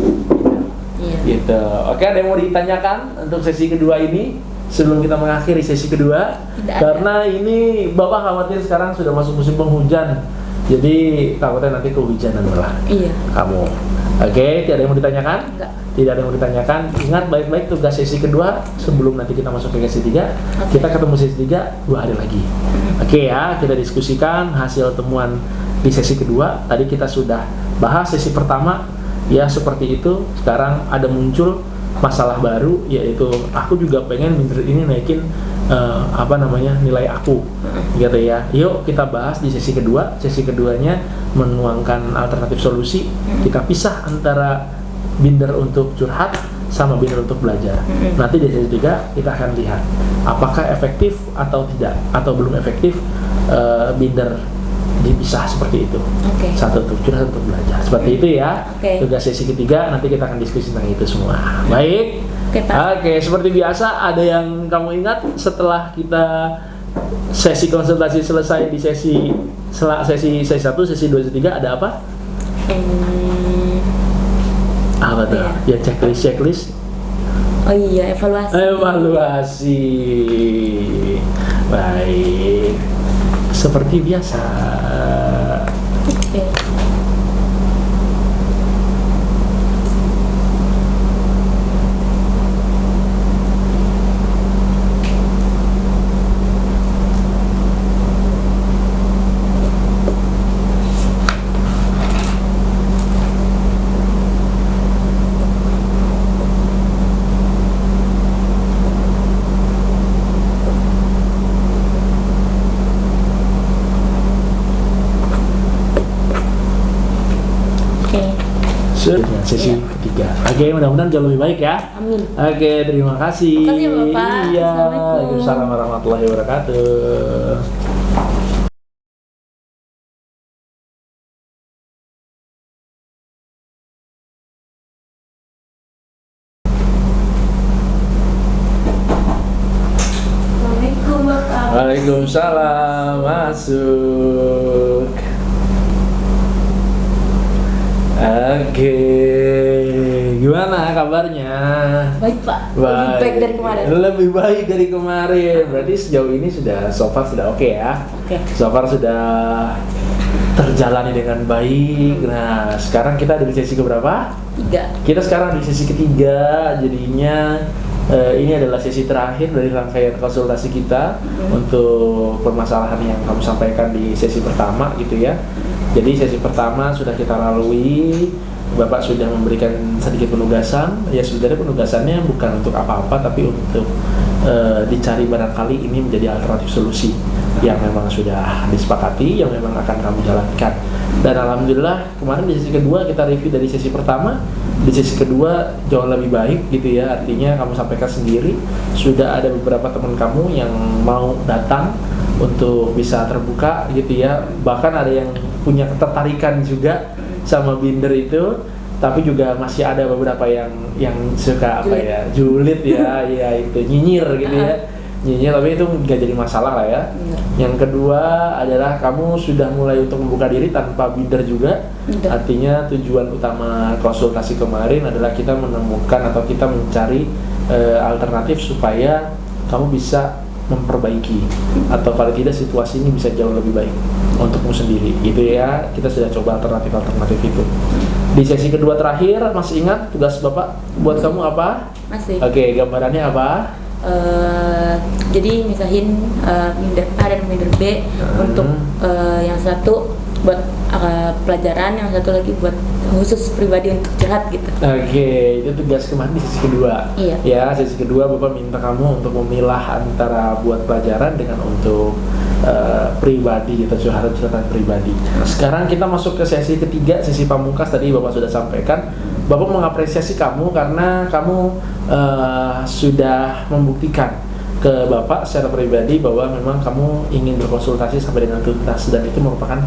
gitu. Oke, ada yang mau ditanyakan untuk sesi kedua ini sebelum kita mengakhiri sesi kedua? Karena ini Bapak khawatir sekarang sudah masuk musim penghujan, jadi takutnya nanti kehujanan malah kamu. Oke, tidak ada yang mau ditanyakan? Enggak. Tidak ada yang mau ditanyakan. Ingat baik-baik tugas sesi kedua sebelum nanti kita masuk ke sesi 3. Kita ketemu sesi 3 2 hari lagi. Oke ya, kita diskusikan hasil temuan di sesi kedua. Tadi kita sudah bahas sesi pertama ya seperti itu. Sekarang ada muncul masalah baru, yaitu aku juga pengen minder ini naikin nilai aku gitu ya. Yuk kita bahas di sesi kedua. Sesi keduanya menuangkan alternatif solusi. Kita pisah antara binder untuk curhat sama binder untuk belajar. Nanti di sesi 3 kita akan lihat apakah efektif atau tidak, atau belum efektif binder dipisah seperti itu. Satu untuk curhat, untuk belajar. Seperti itu ya. Tugas sesi ketiga nanti kita akan diskusi tentang itu semua. Baik. Oke, seperti biasa, ada yang kamu ingat setelah kita sesi konsultasi selesai di sesi 1, sesi 2, sesi 3 ada apa? Apa tuh? Ya checklist. Oh iya, evaluasi. Baik. Seperti biasa. Sesi ketiga. Oke, mudah-mudahan jauh lebih baik ya. Amin. Oke, terima kasih. Terima kasih Bapak. Iya. Assalamualaikum. Waalaikumsalam warahmatullahi wabarakatuh. Assalamualaikum Bapak. Waalaikumsalam, masuk. Oke, gimana kabarnya? Baik Pak, lebih baik dari kemarin. Lebih baik dari kemarin. Berarti sejauh ini so far sudah oke ya? So far sudah terjalani dengan baik. Nah, sekarang kita ada di sesi keberapa? 3. Kita sekarang di sesi ketiga, jadinya ini adalah sesi terakhir dari rangkaian konsultasi kita untuk permasalahan yang kamu sampaikan di sesi pertama gitu ya. Jadi sesi pertama sudah kita lalui, Bapak sudah memberikan sedikit penugasan. Ya sebenarnya penugasannya bukan untuk apa-apa, tapi untuk dicari barangkali ini menjadi alternatif solusi yang memang sudah disepakati, yang memang akan kamu jalankan. Dan alhamdulillah kemarin di sesi kedua kita review dari sesi pertama, di sesi kedua jauh lebih baik gitu ya. Artinya kamu sampaikan sendiri, sudah ada beberapa teman kamu yang mau datang untuk bisa terbuka gitu ya. Bahkan ada yang punya ketertarikan juga sama binder itu, tapi juga masih ada beberapa yang suka julid ya, ya itu nyinyir gitu ya. Nyinyir, tapi itu nggak jadi masalah lah ya. Yang kedua adalah kamu sudah mulai untuk membuka diri tanpa binder juga. Artinya tujuan utama konsultasi kemarin adalah kita menemukan atau kita mencari alternatif supaya kamu bisa memperbaiki, atau kalau tidak situasi ini bisa jauh lebih baik untukmu sendiri gitu ya. Kita sudah coba alternatif itu. Di sesi kedua terakhir, masih ingat tugas Bapak buat kamu apa? Masih. Oke, gambarannya apa? Jadi misahin minder A dan minder B untuk yang satu buat pelajaran, yang satu lagi buat khusus pribadi untuk curhat gitu. Oke, itu tugas kemarin di sesi kedua. Iya. Ya, sesi kedua Bapak minta kamu untuk memilah antara buat pelajaran dengan untuk pribadi atau curhatan pribadi. Sekarang kita masuk ke sesi ketiga, sesi pamungkas. Tadi Bapak sudah sampaikan, Bapak mengapresiasi kamu karena kamu sudah membuktikan ke Bapak secara pribadi bahwa memang kamu ingin berkonsultasi sampai dengan tuntas, dan itu merupakan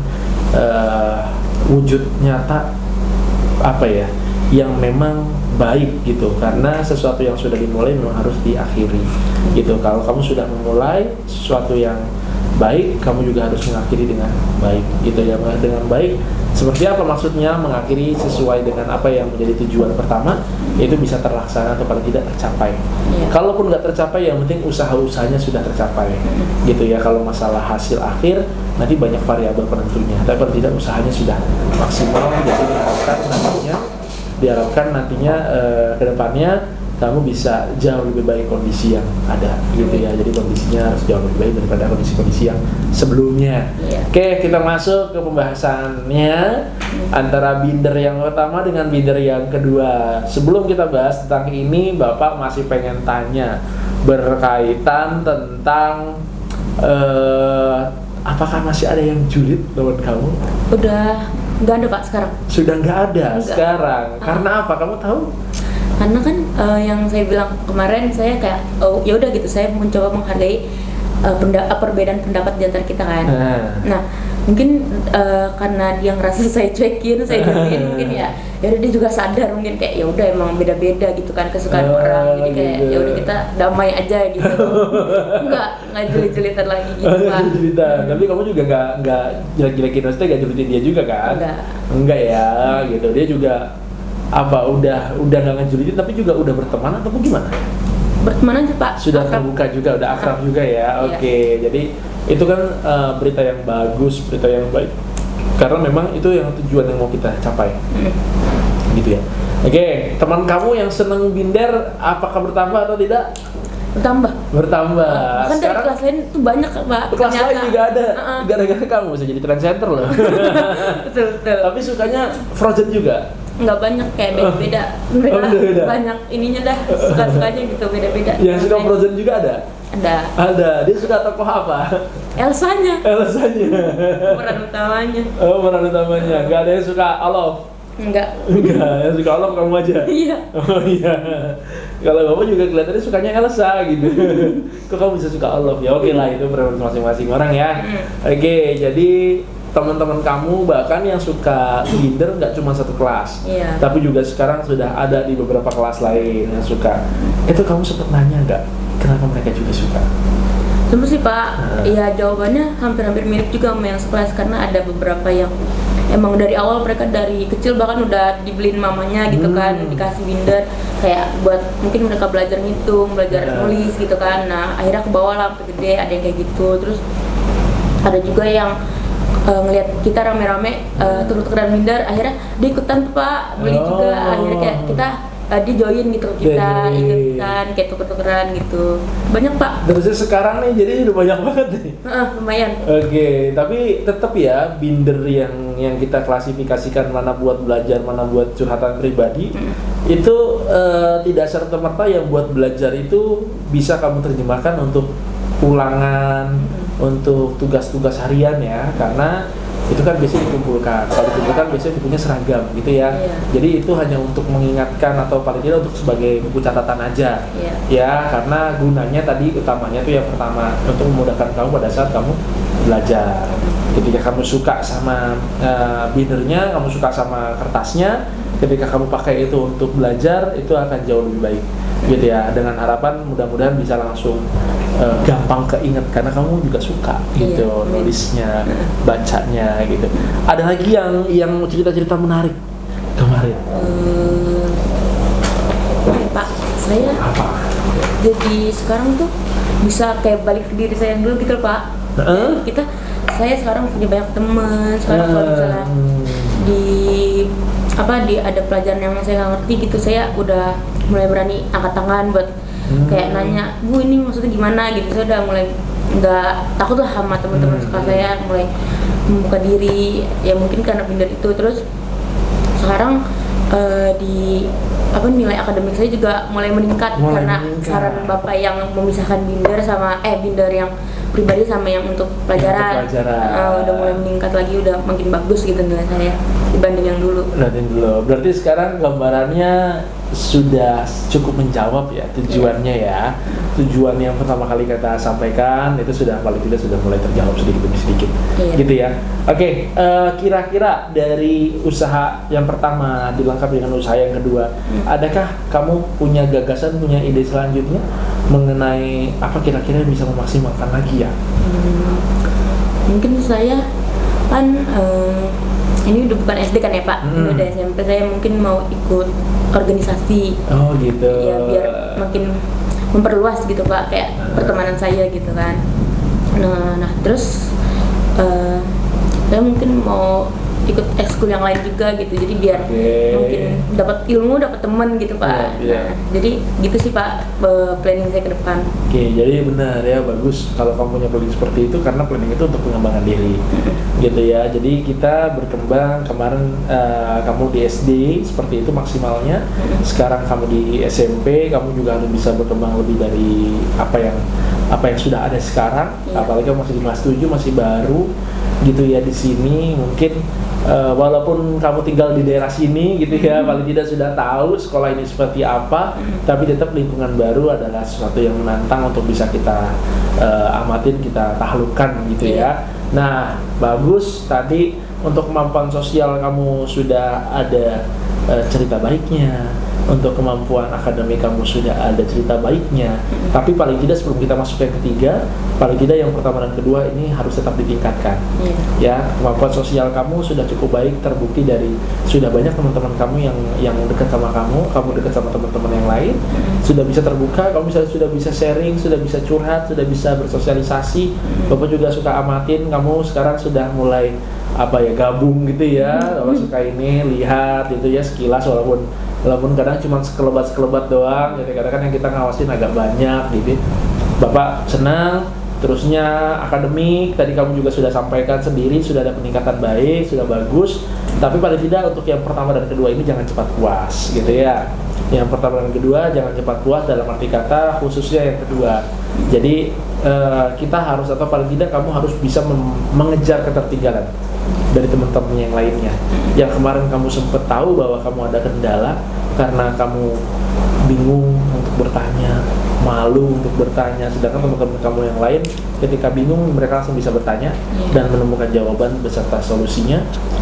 wujud nyata yang memang baik gitu, karena sesuatu yang sudah dimulai memang harus diakhiri gitu. Kalau kamu sudah memulai sesuatu yang baik, kamu juga harus mengakhiri dengan baik gitu ya. Dengan baik seperti apa maksudnya? Mengakhiri sesuai dengan apa yang menjadi tujuan pertama, itu bisa terlaksana atau paling tidak tercapai. Kalaupun nggak tercapai, yang penting usaha-usahanya sudah tercapai gitu ya. Kalau masalah hasil akhir nanti banyak variabel penentunya, tapi paling tidak usahanya sudah maksimal. Jadi diharapkan nantinya ke depannya kamu bisa jauh lebih baik kondisi yang ada gitu ya. Jadi kondisinya harus jauh lebih baik daripada kondisi-kondisi yang sebelumnya. Oke, kita masuk ke pembahasannya antara binder yang pertama dengan binder yang kedua. Sebelum kita bahas tentang ini, Bapak masih pengen tanya berkaitan tentang apakah masih ada yang julid teman kamu? Udah nggak ada Pak sekarang. Sudah nggak ada sekarang. Karena apa? Kamu tahu? Karena kan yang saya bilang kemarin, saya kayak ya udah gitu, saya mencoba menghargai perbedaan pendapat di antara kita kan. Nah mungkin karena dia ngerasa saya cuekin, saya gituin, mungkin ya udah dia juga sadar mungkin kayak ya udah emang beda-beda gitu kan kesukaan orang, jadi kayak ya udah kita damai aja gitu. nggak jelit-jelitan lagi gitu Pak. Tapi kamu juga nggak jelek-jelekin, maksudnya nggak julitin dia juga kan? Enggak ya gitu. Dia juga udah nggak ngejulitin tapi juga udah berteman atau gimana? Berteman aja Pak. Sudah terbuka juga, udah akrab juga ya. Oke. Jadi itu kan berita yang bagus, berita yang baik. Karena memang itu yang tujuan yang mau kita capai. Gitu ya. Oke, teman kamu yang seneng binder apakah bertambah atau tidak? Bertambah. Kan dari kelas lain tuh banyak Pak. Kelas lain juga ada. Gara-gara kamu bisa jadi trend center loh. Betul. Tapi sukanya Frozen juga? Nggak banyak, kayak beda-beda. Mereka banyak ininya dah, suka-sukanya gitu, beda-beda. Yang suka Frozen juga ada? Ada. Dia suka tokoh apa? Elsanya. Peran utamanya. Peran utamanya. Nggak ada yang suka Olaf? Enggak, yang suka Olaf kamu aja? Iya. Oh iya. Kalau kamu juga kelihatannya sukanya Elsa gitu. Kok kamu bisa suka Olaf? Ya oke lah, itu preferensi masing-masing orang ya. Oke, jadi teman-teman kamu bahkan yang suka binder nggak cuma satu kelas, tapi juga sekarang sudah ada di beberapa kelas lain yang suka. Itu kamu sempat nanya nggak kenapa mereka juga suka? Sempat sih Pak. Ya jawabannya hampir-hampir mirip juga sama yang sekelas, karena ada beberapa yang emang dari awal mereka dari kecil bahkan udah dibeliin mamanya gitu kan, dikasih binder kayak buat mungkin mereka belajar ngitung, belajar nulis gitu kan. Nah akhirnya ke bawah lah sampai gede, ada yang kayak gitu. Terus ada juga yang ngelihat kita rame-rame tuker-tukeran binder, akhirnya dia ikutan tuh Pak, beli juga. Akhirnya kayak kita dia join gitu kita, ikutan kayak tuker-tukeran gitu. Banyak Pak. Terus sekarang nih jadi udah banyak banget nih. Lumayan. Oke, tapi tetap ya binder yang kita klasifikasikan mana buat belajar, mana buat curhatan pribadi, itu tidak serta-merta yang buat belajar itu bisa kamu terjemahkan untuk ulangan, untuk tugas-tugas harian ya, karena itu kan biasanya dikumpulkan. Kalau dikumpulkan biasanya bukunya seragam gitu ya. Jadi itu hanya untuk mengingatkan atau paling tidak untuk sebagai buku catatan aja. Ya, karena gunanya tadi utamanya tuh yang pertama untuk memudahkan kamu pada saat kamu belajar. Ketika kamu suka sama bindernya, kamu suka sama kertasnya, ketika kamu pakai itu untuk belajar, itu akan jauh lebih baik gitu ya, dengan harapan mudah-mudahan bisa langsung gampang keinget karena kamu juga suka gitu nulisnya, bacanya gitu. Ada lagi yang cerita-cerita menarik kemarin? Pak, saya jadi sekarang tuh bisa kayak balik ke diri saya yang dulu gitu loh Pak. Saya sekarang punya banyak teman. Sekarang kalau misalnya ada pelajaran yang saya nggak ngerti gitu, saya udah mulai berani angkat tangan buat kayak nanya, Bu ini maksudnya gimana gitu. Saya udah mulai nggak takut lah sama teman-teman sekolah saya, mulai membuka diri ya, mungkin karena binder itu. Terus sekarang nilai akademik saya juga mulai meningkat karena saran Bapak yang memisahkan binder sama binder yang pribadi sama yang untuk pelajaran. Udah mulai meningkat lagi, udah makin bagus gitu nilai saya dibanding yang dulu. Berarti sekarang gambarannya sudah cukup menjawab ya tujuannya ya. Tujuan yang pertama kali kita sampaikan itu sudah paling tidak sudah mulai terjawab sedikit demi sedikit. Gitu ya. Oke, kira-kira dari usaha yang pertama dilengkapi dengan usaha yang kedua, adakah kamu punya gagasan, punya ide selanjutnya mengenai apa kira-kira yang bisa memaksimalkan lagi ya? Mungkin saya kan ini udah bukan SD kan ya Pak, ini udah SMP. Saya mungkin mau ikut organisasi. Oh gitu. Ya biar makin memperluas gitu Pak, kayak pertemanan saya gitu kan. Nah terus saya mungkin mau ikut ekskul yang lain juga gitu, jadi biar mungkin dapat ilmu, dapat teman gitu Pak. Nah, jadi gitu sih Pak planning saya ke depan. Oke, jadi benar ya, bagus kalau kamu punya planning seperti itu, karena planning itu untuk pengembangan diri gitu ya. Jadi kita berkembang, kemarin kamu di SD seperti itu maksimalnya, sekarang kamu di SMP, kamu juga harus bisa berkembang lebih dari apa yang sudah ada sekarang. Apalagi kamu masih di kelas 7, masih baru gitu ya di sini. Mungkin walaupun kamu tinggal di daerah sini gitu ya, paling tidak sudah tahu sekolah ini seperti apa, tapi tetap lingkungan baru adalah sesuatu yang menantang untuk bisa kita amatin, kita taklukkan gitu ya. Nah, bagus, tadi untuk kemampuan sosial kamu sudah ada cerita baiknya, untuk kemampuan akademik kamu sudah ada cerita baiknya. Tapi paling tidak sebelum kita masuk yang ketiga, paling tidak yang pertama dan kedua ini harus tetap ditingkatkan. Ya, kemampuan sosial kamu sudah cukup baik, terbukti dari sudah banyak teman-teman kamu yang dekat sama kamu dekat sama teman-teman yang lain, sudah bisa terbuka, kamu sudah bisa sharing, sudah bisa curhat, sudah bisa bersosialisasi. Bapak juga suka amatin, kamu sekarang sudah mulai gabung gitu ya, kalau suka ini lihat gitu ya sekilas, walaupun kadang cuma sekelebat doang, jadi kadang-kadang yang kita ngawasin agak banyak gitu. Bapak senang, terusnya akademik, tadi kamu juga sudah sampaikan sendiri, sudah ada peningkatan baik, sudah bagus. Tapi paling tidak untuk yang pertama dan kedua ini jangan cepat puas gitu ya. Yang pertama dan kedua jangan cepat puas dalam arti kata, khususnya yang kedua. Jadi kita harus, atau paling tidak kamu harus bisa mengejar ketertinggalan dari teman-teman yang lainnya. Yang kemarin kamu sempat tahu bahwa kamu ada kendala karena kamu bingung untuk bertanya, malu untuk bertanya, sedangkan teman-teman kamu yang lain ketika bingung mereka langsung bisa bertanya dan menemukan jawaban beserta solusinya.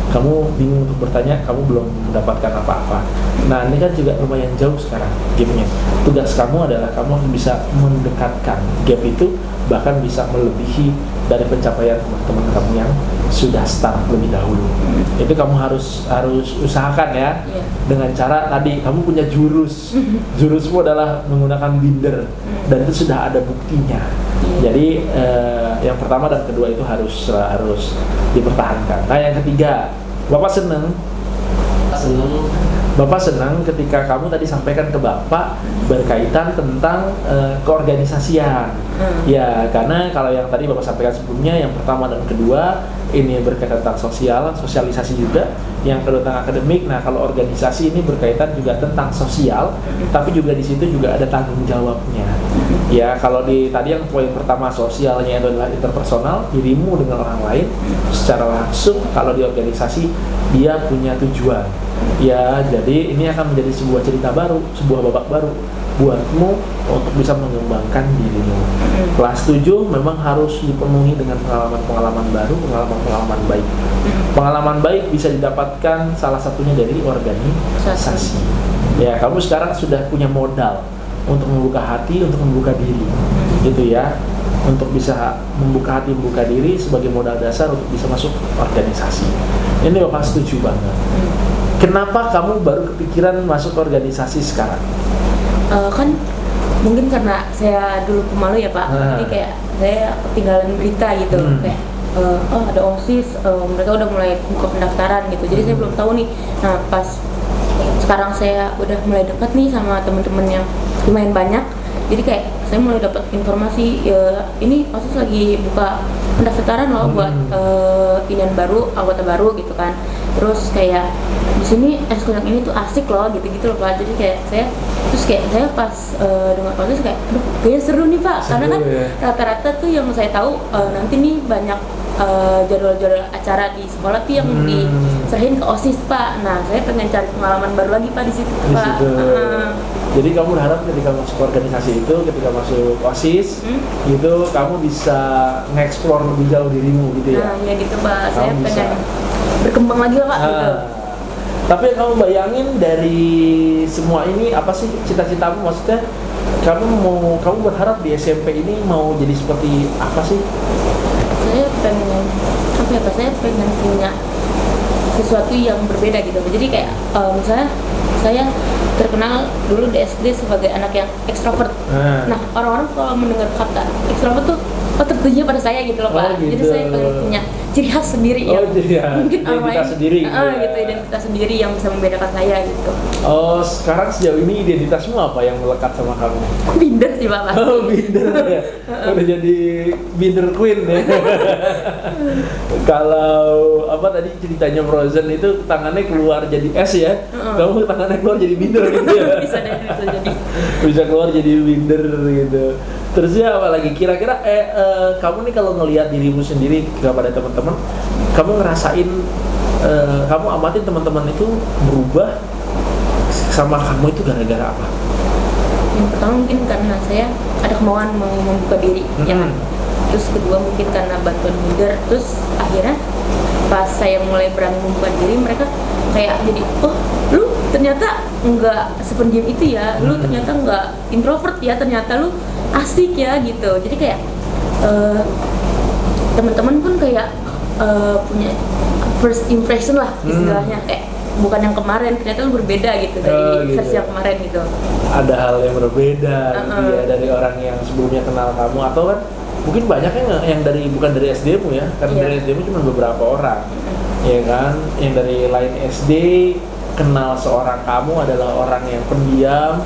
Kamu bingung untuk bertanya, kamu belum mendapatkan apa-apa. Nah, ini kan juga lumayan jauh sekarang gapnya. Tugas kamu adalah kamu harus bisa mendekatkan gap itu, bahkan bisa melebihi dari pencapaian teman-teman kamu yang sudah start lebih dahulu. Itu kamu harus usahakan ya, dengan cara tadi kamu punya jurusmu adalah menggunakan binder, dan itu sudah ada buktinya. Jadi yang pertama dan kedua itu harus dipertahankan. Nah, yang ketiga, Bapak senang ketika kamu tadi sampaikan ke Bapak berkaitan tentang keorganisasian. Ya, karena kalau yang tadi Bapak sampaikan sebelumnya, yang pertama dan kedua ini berkaitan tentang sosialisasi juga, yang kedua tentang akademik. Nah, kalau organisasi ini berkaitan juga tentang sosial, tapi juga di situ juga ada tanggung jawabnya. Ya, kalau tadi yang poin pertama sosialnya itu adalah interpersonal, dirimu dengan orang lain secara langsung. Kalau di organisasi dia punya tujuan. Ya, jadi ini akan menjadi sebuah cerita baru, sebuah babak baru buatmu untuk bisa mengembangkan dirimu. Kelas 7 memang harus dipenuhi dengan pengalaman-pengalaman baru, pengalaman-pengalaman baik. Pengalaman baik bisa didapatkan salah satunya dari organisasi. Ya, kamu sekarang sudah punya modal untuk membuka hati, untuk membuka diri, gitu ya. Untuk bisa membuka hati, membuka diri sebagai modal dasar untuk bisa masuk organisasi. Ini Bapak setuju banget. Kenapa kamu baru kepikiran masuk organisasi sekarang? Kan mungkin karena saya dulu pemalu ya Pak, jadi kayak saya ketinggalan berita gitu, kayak ada OSIS, mereka udah mulai buka pendaftaran gitu, jadi saya belum tahu nih. Nah, pas sekarang saya udah mulai dekat nih sama teman-teman yang lumayan banyak, jadi kayak saya mulai dapat informasi ini OSIS lagi buka pendaftaran loh buat anggota baru gitu kan. Terus kayak di sini ekskul yang ini tuh asik loh gitu loh Pak. Jadi kayak saya pas dengar OSIS kayak aduh kayaknya seru nih Pak, karena kan rata-rata tuh yang saya tahu nanti nih banyak jadwal-jadwal acara di sekolah tuh yang diserahin ke OSIS Pak. Nah, saya pengen cari pengalaman baru lagi Pak di situ Pak. Jadi kamu berharap ketika masuk organisasi itu, ketika masuk OSIS itu kamu bisa nge-explore lebih jauh dirimu gitu ya? Nah, ya gitu Pak, saya pengen berkembang lagi lah Pak gitu. Tapi yang kamu bayangin dari semua ini apa sih cita-citamu? Maksudnya kamu berharap di SMP ini mau jadi seperti apa sih? Saya pengen punya sesuatu yang berbeda gitu. Jadi kayak misalnya saya terkenal dulu di SD sebagai anak yang ekstrovert. Nah, orang-orang kalau mendengar kata ekstrovert tuh tertujunya pada saya gitu loh Pak. Gitu. Jadi saya pengen punya ciri khas sendiri ya. Jadi Mungkin orang identitas lain sendiri gitu ya. gitu, identitas sendiri yang bisa membedakan saya gitu. Oh, sekarang sejauh ini identitasmu apa yang melekat sama kamu? Binder sih Pak pasti. Oh, binder ya. Udah jadi binder queen ya. Kalau apa tadi ceritanya Frozen itu tangannya keluar jadi es ya. Kamu tangannya keluar jadi binder gitu ya. Bisa jadi. Bisa keluar jadi binder gitu. Terus ya apalagi kira-kira kamu nih kalau ngelihat dirimu sendiri kepada teman-teman, kamu ngerasain kamu amatin teman-teman itu berubah sama kamu itu gara-gara apa? Yang pertama mungkin karena saya ada kemauan mau membuka diri, ya kan. Terus kedua mungkin karena bantuan binder. Terus akhirnya pas saya mulai berani membuka diri, mereka kayak jadi, oh lu ternyata nggak sependiam itu ya, lu ternyata nggak introvert ya, ternyata lu asik ya gitu. Jadi kayak teman-teman pun kayak punya first impression lah istilahnya, kayak bukan yang kemarin, ternyata lu berbeda gitu dari gitu. versi yang kemarin gitu. Ada hal yang berbeda gitu ya dari orang yang sebelumnya kenal kamu, atau kan mungkin banyak yang dari bukan dari SD-mu ya, karena dari SD-mu cuma beberapa orang, ya kan, yang dari lain SD kenal seorang kamu adalah orang yang pendiam,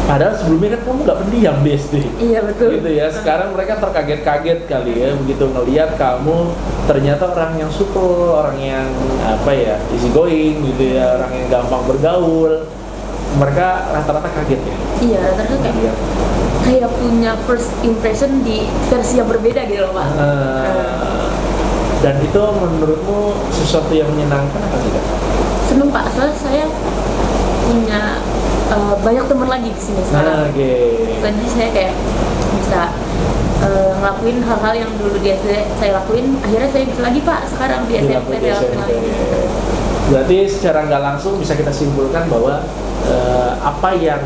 padahal sebelumnya kan kamu nggak pendiam di SD. Iya betul. Gitu ya. Sekarang mereka terkaget-kaget kali ya begitu ngelihat kamu ternyata orang yang supel, orang yang apa ya, easy going gitu ya, orang yang gampang bergaul. Mereka rata-rata kaget ya. Iya, rata-rata kayak punya first impression di versi yang berbeda gitu loh Pak. Dan itu menurutmu sesuatu yang menyenangkan atau tidak? Seneng Pak, soalnya saya punya banyak teman lagi di sini sekarang. Jadi saya kayak bisa ngelakuin hal-hal yang dulu di SD saya lakuin, akhirnya saya bisa lagi Pak sekarang di SMP saya lakuin lagi. Berarti secara nggak langsung bisa kita simpulkan bahwa apa yang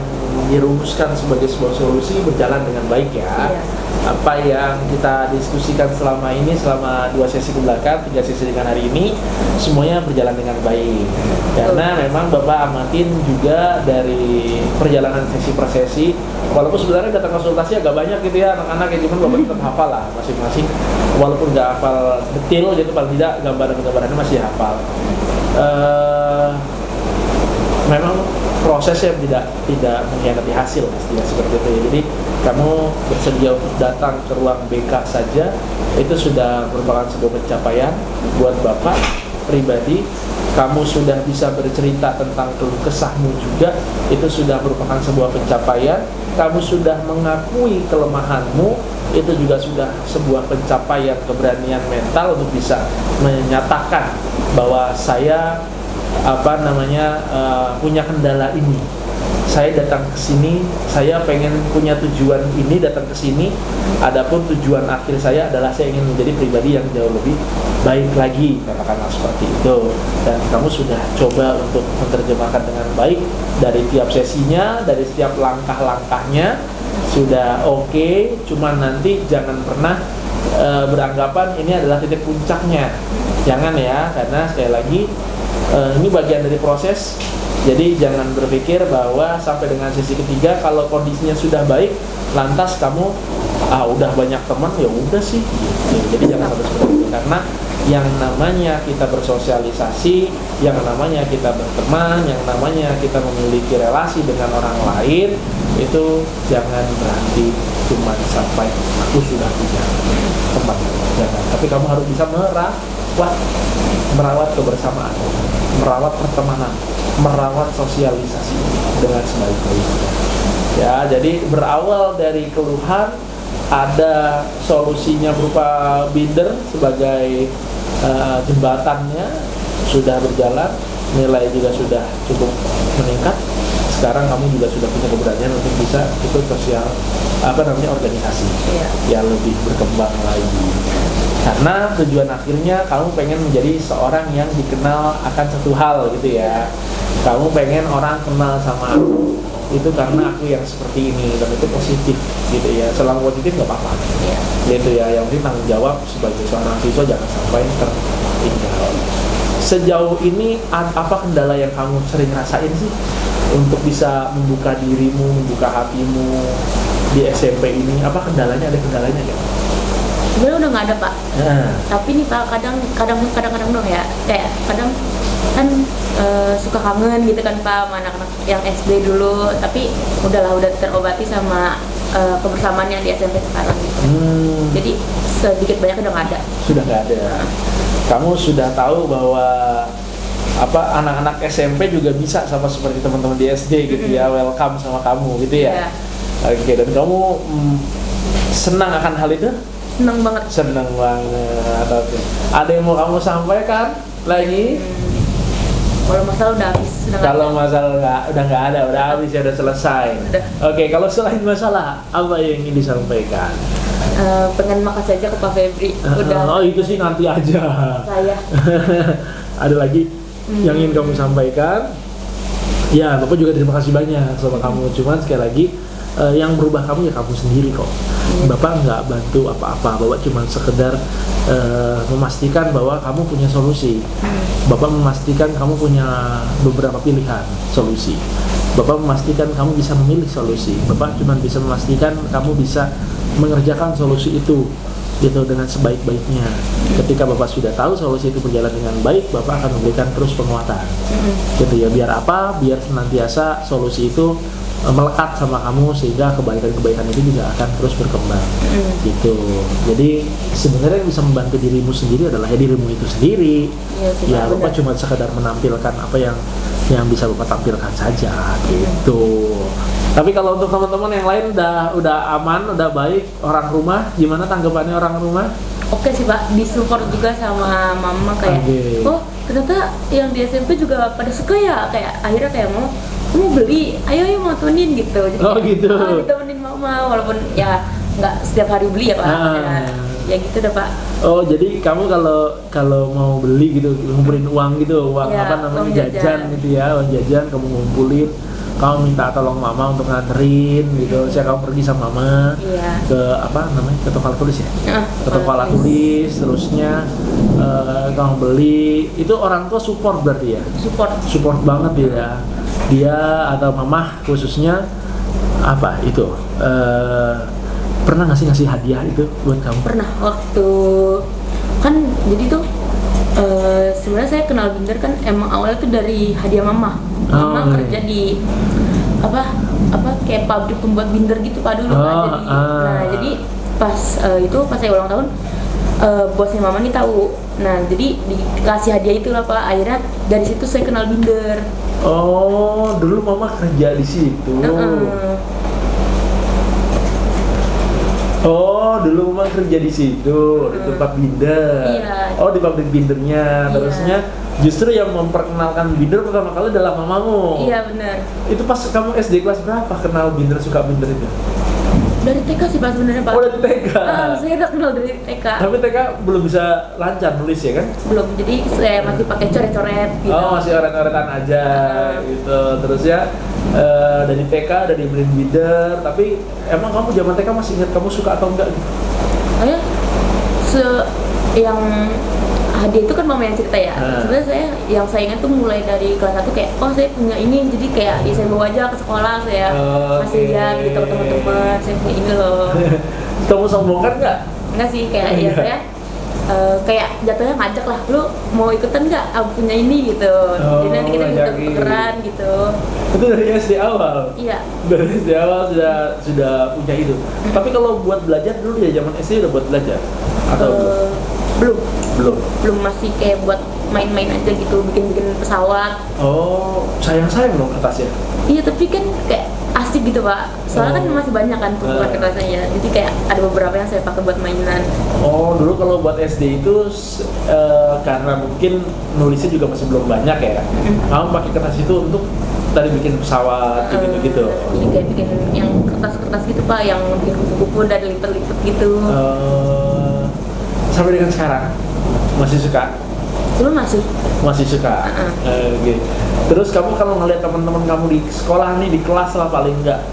dirumuskan sebagai sebuah solusi berjalan dengan baik ya. Iya. Apa yang kita diskusikan selama ini, selama 2 sesi kebelakang, 3 sesi dengan hari ini, semuanya berjalan dengan baik. Karena memang Bapak amatin juga dari perjalanan sesi per sesi, walaupun sebenarnya datang konsultasi agak banyak gitu ya anak-anak ya, cuman Bapak tetap hafal lah masing-masing, walaupun nggak hafal detail gitu, paling tidak gambaran-gambarannya masih hafal. Memang prosesnya tidak mengkhianati hasil pastinya seperti itu ya. Jadi kamu bersedia untuk datang ke ruang BK saja itu sudah merupakan sebuah pencapaian buat Bapak pribadi. Kamu sudah bisa bercerita tentang keluh kesahmu juga, itu sudah merupakan sebuah pencapaian. Kamu sudah mengakui kelemahanmu, itu juga sudah sebuah pencapaian, keberanian mental untuk bisa menyatakan bahwa saya punya kendala ini. Saya datang ke sini, saya pengen punya tujuan ini, datang ke sini. Adapun tujuan akhir saya adalah saya ingin menjadi pribadi yang jauh lebih baik lagi, katakanlah seperti itu. Dan kamu sudah coba untuk menerjemahkan dengan baik dari tiap sesinya, dari setiap langkah-langkahnya sudah oke. Cuman nanti jangan pernah beranggapan ini adalah titik puncaknya. Jangan ya, karena sekali lagi ini bagian dari proses. Jadi jangan berpikir bahwa sampai dengan sesi ketiga kalau kondisinya sudah baik, lantas kamu udah banyak teman ya udah sih. Jadi jangan harus seperti itu, karena yang namanya kita bersosialisasi, yang namanya kita berteman, yang namanya kita memiliki relasi dengan orang lain, itu jangan berarti cuma sampai aku sudah punya teman, jangan. Tapi kamu harus bisa merawat kebersamaan, merawat pertemanan, merawat sosialisasi dengan sebaik-baiknya. Ya, jadi berawal dari keluhan, ada solusinya berupa binder sebagai jembatannya sudah berjalan, nilai juga sudah cukup meningkat. Sekarang kamu juga sudah punya keberanian untuk bisa ikut sosial organisasi yang lebih berkembang lagi. Karena tujuan akhirnya kamu pengen menjadi seorang yang dikenal akan satu hal gitu ya. Kamu pengen orang kenal sama aku itu karena aku yang seperti ini, dan itu positif gitu ya. Selama positif nggak apa-apa gitu ya. Yang penting tanggung jawab sebagai seorang siswa jangan sampai tertinggal. Sejauh ini apa kendala yang kamu sering rasain sih untuk bisa membuka dirimu, membuka hatimu di SMP ini? Apa kendalanya? Ada kendalanya nggak? Sebenarnya udah nggak ada pak. Nah, Tapi nih pak kadang-kadang dong ya, kayak kadang kan suka kangen gitu kan pak sama anak-anak yang SD dulu. Tapi udah terobati sama kebersamaan yang di SMP sekarang gitu. Jadi sedikit banyak udah nggak ada. sudah nggak ada. Kamu sudah tahu bahwa apa anak-anak SMP juga bisa sama seperti teman-teman di SD gitu ya, welcome sama kamu gitu ya. Iya. Oke, dan kamu senang akan hal itu? Seneng banget. Senang banget. Oke. Ada yang mau kamu sampaikan lagi? Kalau masalah udah habis. Udah nggak Kalau ada. masalah udah nggak ada, udah habis ya, udah selesai. Udah. Oke, kalau selain masalah, apa yang ingin disampaikan? Pengen makasih aja ke Pak Febri. Udah. Oh, itu sih nanti aja. Saya. Ada lagi yang ingin kamu sampaikan? Ya, Bapak juga terima kasih banyak sama kamu. Cuman sekali lagi, yang berubah kamu ya kamu sendiri kok. Bapak nggak bantu apa-apa. Bapak cuma sekedar memastikan bahwa kamu punya solusi. Bapak memastikan kamu punya beberapa pilihan solusi. Bapak memastikan kamu bisa memilih solusi. Bapak cuma bisa memastikan kamu bisa mengerjakan solusi itu gitu dengan sebaik-baiknya. Ketika Bapak sudah tahu solusi itu berjalan dengan baik, Bapak akan memberikan terus penguatan. Gitu ya, biar apa? Biar senantiasa solusi itu melekat sama kamu sehingga kebaikan-kebaikan itu juga akan terus berkembang. Gitu. Jadi sebenarnya yang bisa membantu dirimu sendiri adalah ya dirimu itu sendiri. Iya sih, Ya, Pak, Bapak benar. cuma sekedar menampilkan apa yang bisa Bapak tampilkan saja gitu. Tapi kalau untuk teman-teman yang lain udah aman, udah baik, orang rumah gimana tanggapannya orang rumah? Oke sih pak, disupport juga sama mama kayak, Oke. oh ternyata yang di SMP juga pada suka ya, kayak akhirnya kayak mau beli, ayo mau temenin gitu. Jadi, Oh, gitu. ditemenin mama, walaupun ya nggak setiap hari beli ya pak. Ya gitu dah pak. Oh, jadi kamu kalau mau beli gitu, ngumpulin uang gitu, uang Ya, apa namanya uang jajan jajan. gitu ya, uang jajan kamu ngumpulin, kamu minta tolong mama untuk nganterin gitu. Saya kamu pergi sama mama Iya. ke apa namanya ke toko alat tulis ya, Ah, ke toko alat tulis, terusnya kamu beli. Itu orang tua support berarti ya? Support. Banget ya. Dia atau mama khususnya apa itu? Pernah ngasih hadiah itu buat kamu? Pernah waktu kan jadi tuh sebenarnya saya kenal Binder kan emang awalnya tuh dari hadiah mama. Mama Oh, kerja di apa kayak pabrik pembuat binder gitu pak dulu kan. Jadi nah jadi pas saya ulang tahun bosnya mama nih tahu. Nah jadi dikasih hadiah itu lah pak. Akhirnya dari situ saya kenal Binder. Oh, dulu mama kerja di situ. Oh, dulu mama kerja di situ, di tempat binder. Iya. Oh, di pabrik bindernya. Iya. Terusnya justru yang memperkenalkan binder pertama kali adalah mamamu. Iya benar. Itu pas kamu SD kelas berapa kenal binder, suka binder itu? Dari TK sih pak sebenarnya pak. Oh, dari TK. Saya udah kenal dari TK. Tapi TK belum bisa lancar nulis ya kan? Belum, jadi saya masih pakai coret-coret gitu. Oh, masih oret-oretan aja gitu. Terus ya dari TK udah dibeliin binder, tapi emang kamu zaman TK masih ingat kamu suka atau enggak gitu? Saya yang hadiah itu kan mama yang cerita ya. Sebenarnya yang saya ingat tuh mulai dari kelas 1 kayak oh saya punya ini, jadi kayak ya saya bawa aja ke sekolah, saya masih lihat gitu ke teman-teman saya punya ini loh. Kamu sombong kan nggak? Enggak sih, kayak ya saya kayak jatuhnya ngajak lah, lu mau ikutan nggak? Aku punya ini gitu. Jadi nanti kita bisa ngajakin. tukeran gitu. Itu dari SD awal. Iya. Dari SD awal sudah punya itu. Tapi kalau buat belajar dulu ya zaman SD udah buat belajar atau belum? Belum, masih kayak buat main-main aja gitu, bikin pesawat. Oh, sayang dong kertasnya. Iya, tapi kan kayak asik gitu pak. Soalnya kan masih banyak kan tumpukan kertasnya. Jadi kayak ada beberapa yang saya pakai buat mainan. Oh, dulu kalau buat SD itu karena mungkin nulisnya juga masih belum banyak ya. Kamu pakai kertas itu untuk tadi bikin pesawat gitu. Jadi kayak bikin yang kertas-kertas gitu pak, yang bikin kupu-kupu dan lipet-lipet gitu. Sampai dengan sekarang masih suka? Dulu masih suka. Gitu. Terus kamu kalau ngeliat teman-teman kamu di sekolah nih, di kelas lah paling enggak,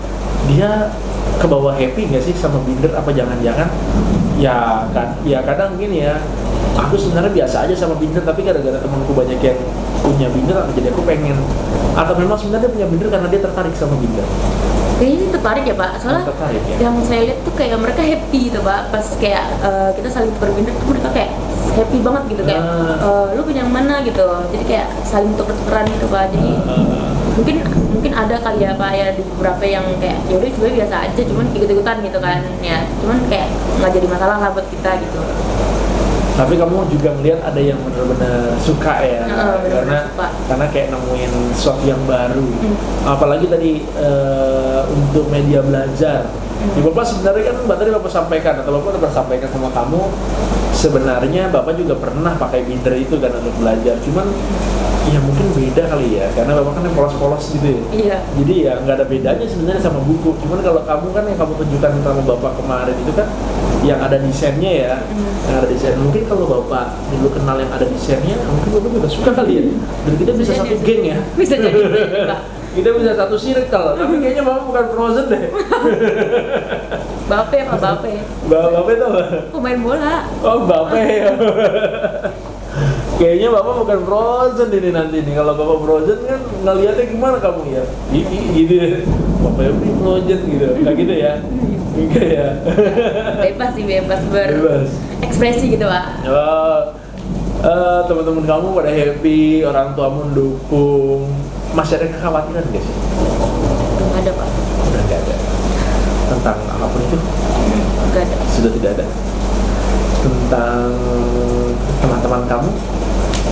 dia ke bawah happy nggak sih sama binder? Apa jangan-jangan ya kan? Ya kadang gini ya, aku sebenarnya biasa aja sama binder, tapi gara-gara temanku banyak yang punya binder, jadi aku pengen. Atau memang sebenarnya punya binder karena dia tertarik sama binder. Kayaknya sih tertarik ya Pak, soalnya Tertarik ya? yang saya lihat tuh kayak mereka happy gitu Pak, pas kayak kita saling berbinder tuh mereka kayak happy banget gitu kayak lu punya yang mana gitu, jadi kayak saling tuker-tukeran gitu Pak, jadi mungkin ada kali ya Pak ya di beberapa yang kayak ya udah sebenarnya biasa aja, cuman ikut-ikutan gitu kan ya, cuman kayak nggak jadi masalah lah buat kita gitu. Tapi kamu juga melihat ada yang benar-benar suka ya, karena kayak nemuin sesuatu yang baru. Apalagi tadi untuk media belajar. Ya, Bapak sebenarnya kan tadi Bapak sampaikan atau Bapak udah sampaikan sama kamu, sebenarnya Bapak juga pernah pakai binder itu kan untuk belajar. Cuman ya mungkin beda kali ya, karena Bapak kan yang polos-polos gitu ya. Iya. Jadi ya nggak ada bedanya sebenarnya sama buku. Cuman kalau kamu kan yang kamu tunjukkan sama Bapak kemarin itu kan yang ada desainnya ya, yang ada desain. Mungkin kalau Bapak dulu kenal yang ada desainnya, mungkin Bapak juga suka kali ya. Dan kita bisa satu geng ya. Bisa jadi Pak. Kita bisa satu circle, tapi kayaknya Bapak bukan Frozen deh. Bape Pak, Bape. Bapak itu apa? Pemain bola. Oh, Bapak ya. Kayaknya Bapak bukan Frozen ini nanti nih. Kalau Bapak Frozen kan ngeliatnya gimana kamu ya? Gitu ya. Bapak ini Frozen gitu. Kayak gitu ya. Enggak ya. Bebas sih, bebas berekspresi gitu Pak. Teman-teman kamu pada happy, orang tua mendukung. Masih ada kekhawatiran nggak sih? Belum ada Pak. Udah nggak ada. Tentang apapun itu? Nggak ada. Sudah tidak ada. Tentang teman-teman kamu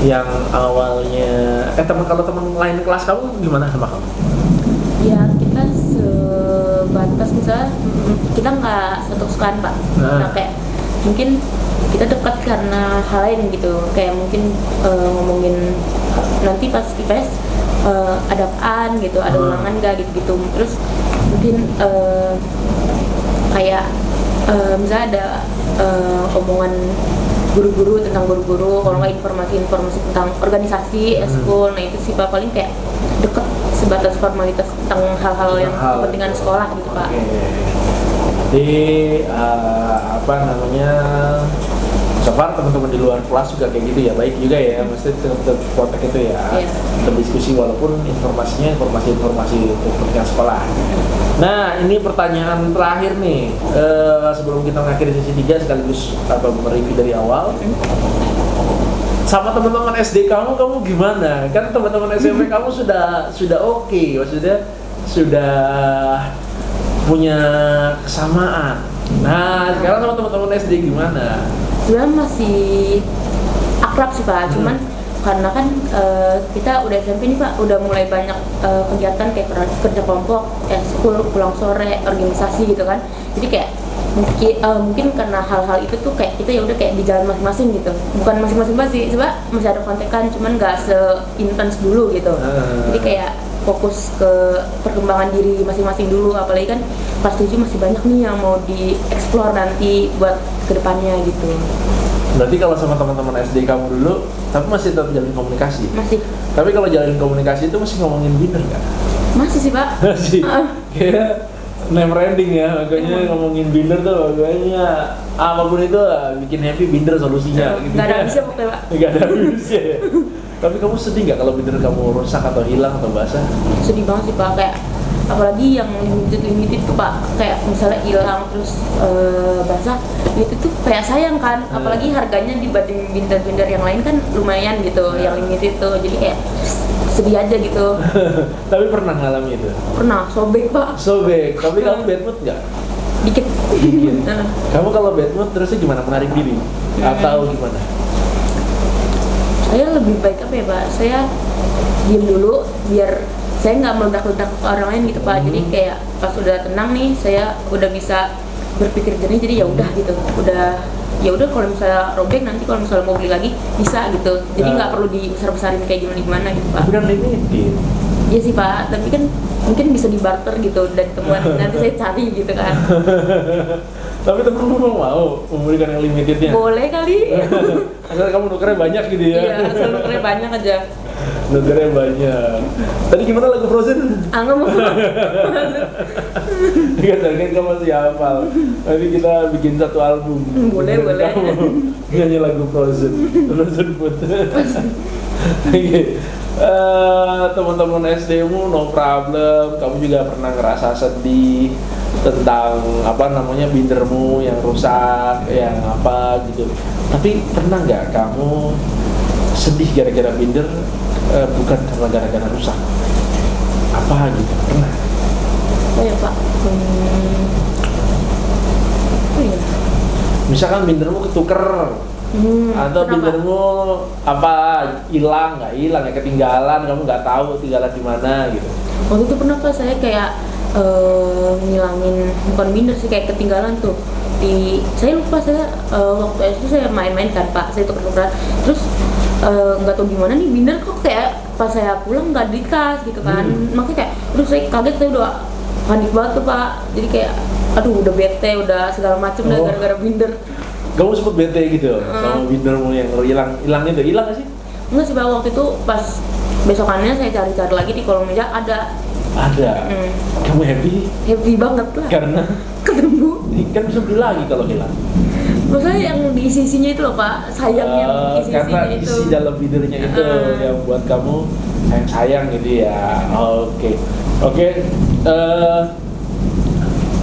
yang awalnya kalau teman lain kelas kamu gimana sama kamu? Ya kita sebatas misalnya kita nggak satu kesukaan Pak. Nah kayak mungkin kita dekat karena hal lain gitu, kayak mungkin ngomongin nanti pas IPS ada apaan gitu, ada ulangan nggak gitu, terus mungkin kayak misalnya ada omongan guru-guru tentang guru-guru, kalau nggak informasi tentang organisasi eskul, nah itu sih Pak, paling kayak deket sebatas formalitas tentang hal-hal yang kepentingan sekolah gitu Pak. Jadi apa namanya, so far teman-teman di luar kelas juga kayak gitu ya, baik juga ya, mesti tetap kontak itu ya, tetap diskusi walaupun informasinya informasi kepentingan sekolah. Nah ini pertanyaan terakhir nih, sebelum kita mengakhiri sesi 3 sekaligus mereview dari awal. Sama teman-teman SD kamu gimana? Kan teman-teman SMP kamu sudah oke, maksudnya sudah punya kesamaan. Nah, sekarang sama teman-teman SD gimana? Sebenarnya masih akrab sih Pak, cuman karena kan kita udah SMP nih Pak, udah mulai banyak kegiatan kayak kerja kelompok, eskul, pulang sore, organisasi gitu kan. Jadi kayak mungkin karena hal-hal itu tuh kayak kita ya udah kayak di jalan masing-masing gitu, bukan masing-masing sih, coba masih ada kontekan, cuman nggak seintens dulu gitu. Jadi kayak fokus ke perkembangan diri masing-masing dulu, apalagi kan kelas 7 masih banyak nih yang mau dieksplor nanti buat kedepannya gitu. Berarti kalau sama teman-teman SD kamu dulu, tapi masih tetap jalin komunikasi? Masih. Tapi kalau jalin komunikasi itu masih ngomongin binder nggak? Masih sih Pak. Masih. Kayak never ending ya, makanya ngomongin binder tuh, makanya apapun itu bikin happy binder solusinya. Gitu. Gak ada habisnya pokoknya Pak. Gak ada habisnya ya. Tapi kamu sedih nggak kalau binder kamu rusak atau hilang atau basah? Sedih banget sih Pak, kayak apalagi yang limited tuh Pak, kayak misalnya hilang terus basah, itu tuh kayak sayang kan, apalagi harganya dibanding binder-binder yang lain kan lumayan gitu, yang limited tuh, jadi kayak sedih aja gitu. Tapi pernah ngalami itu? Pernah, sobek Pak. Sobek, tapi kamu bad mood nggak? Dikit. Kamu kalau bad mood terusnya gimana, menarik diri? Atau gimana? Saya lebih baik apa ya Pak, saya diam dulu biar saya nggak meledak-ledak ke orang lain gitu Pak. Jadi kayak pas udah tenang nih, saya udah bisa berpikir jernih, jadi ya udah gitu, ya udah kalau misalnya robek nanti kalau misalnya mau beli lagi bisa gitu, jadi nggak perlu dibesar-besarin kayak gimana gitu Pak. Tapi kan limited. Iya sih Pak, tapi kan mungkin bisa dibarter gitu dan temuan nanti saya cari gitu kan. Tapi temen-temen mau memberikan yang limitednya? Boleh kali. Asal kamu nukernya banyak gitu ya? Iya, asal nukernya banyak aja. Nukernya banyak. Tadi gimana lagu Frozen? Nggak mau. Kan kamu masih hafal. Nanti kita bikin satu album. Boleh. Kamu nyanyi lagu Frozen Food. Oke. Teman-teman SD-mu no problem. Kamu juga pernah ngerasa sedih tentang bindermu yang rusak, yang apa gitu. Tapi pernah nggak kamu sedih gara-gara binder, bukan karena gara-gara rusak? Apa gitu? Pernah? Oh ya Pak. Oh iya. Misalkan bindermu ketuker, atau kenapa? bindermu hilang ya, ketinggalan, kamu nggak tahu tinggalan di mana gitu. Waktu itu pernah Pak saya kayak ngilangin, bukan binder sih, kayak ketinggalan tuh saya lupa waktu itu saya main-main kan Pak, saya tuker-tukeran terus nggak tahu gimana nih binder kok kayak pas saya pulang nggak di tas gitu kan. Makanya kayak saya kaget, saya udah panik banget tuh Pak, jadi kayak aduh udah bete, udah segala macem dah gara-gara binder. Kamu sempet bete gitu sama bindermu yang hilang gak sih? Enggak sih Pak, waktu itu pas besokannya saya cari-cari lagi di kolong meja ada. Kamu happy Banget lah karena ketemu. kan bisa beli lagi kalau hilang. Maksudnya yang diisi-isinya itu loh Pak, sayangnya karena itu. isi dalam bindernya itu yang buat kamu sayang gitu ya. Oke.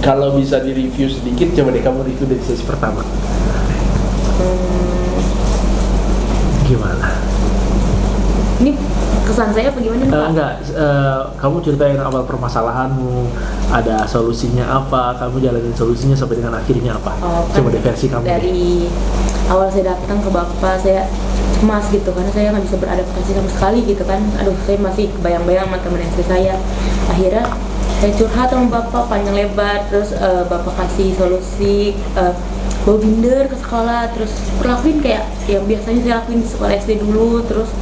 Kalau bisa di-review sedikit, coba deh kamu review dari sesi pertama. Gimana? Ini kesan saya apa gimana nih Pak? Enggak, kamu ceritain awal permasalahanmu, ada solusinya apa, kamu jalanin solusinya sampai dengan akhirnya apa? Coba deh versi kamu. Dari awal saya datang ke Bapak, saya cemas gitu karena saya nggak bisa beradaptasi sama sekali gitu kan. Aduh, saya masih kebayang-bayang sama teman SD saya. Akhirnya saya curhat sama Bapak panjang lebar, terus Bapak kasih solusi, bawa binder ke sekolah, terus lakuin kayak yang biasanya saya lakuin di sekolah SD dulu, terus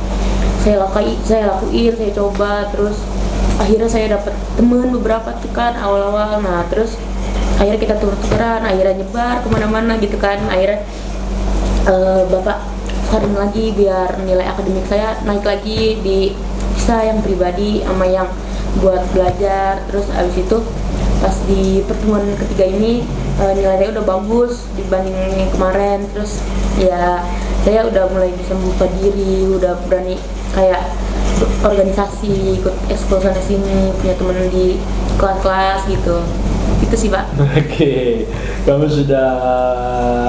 saya lakuin, saya coba, terus akhirnya saya dapat temen beberapa tuh kan awal-awal. Nah terus akhirnya kita tuker-tukeran, akhirnya nyebar kemana-mana gitu kan. Akhirnya Bapak saring lagi biar nilai akademik saya naik lagi, bisa yang pribadi sama yang buat belajar. Terus abis itu pas di pertemuan ketiga ini nilai saya udah bagus dibanding yang kemarin. Terus ya saya udah mulai bisa membuka diri, udah berani kayak organisasi, ikut ekskul sana sini, punya temen di kelas-kelas gitu. Itu sih Pak. Oke. Kamu sudah,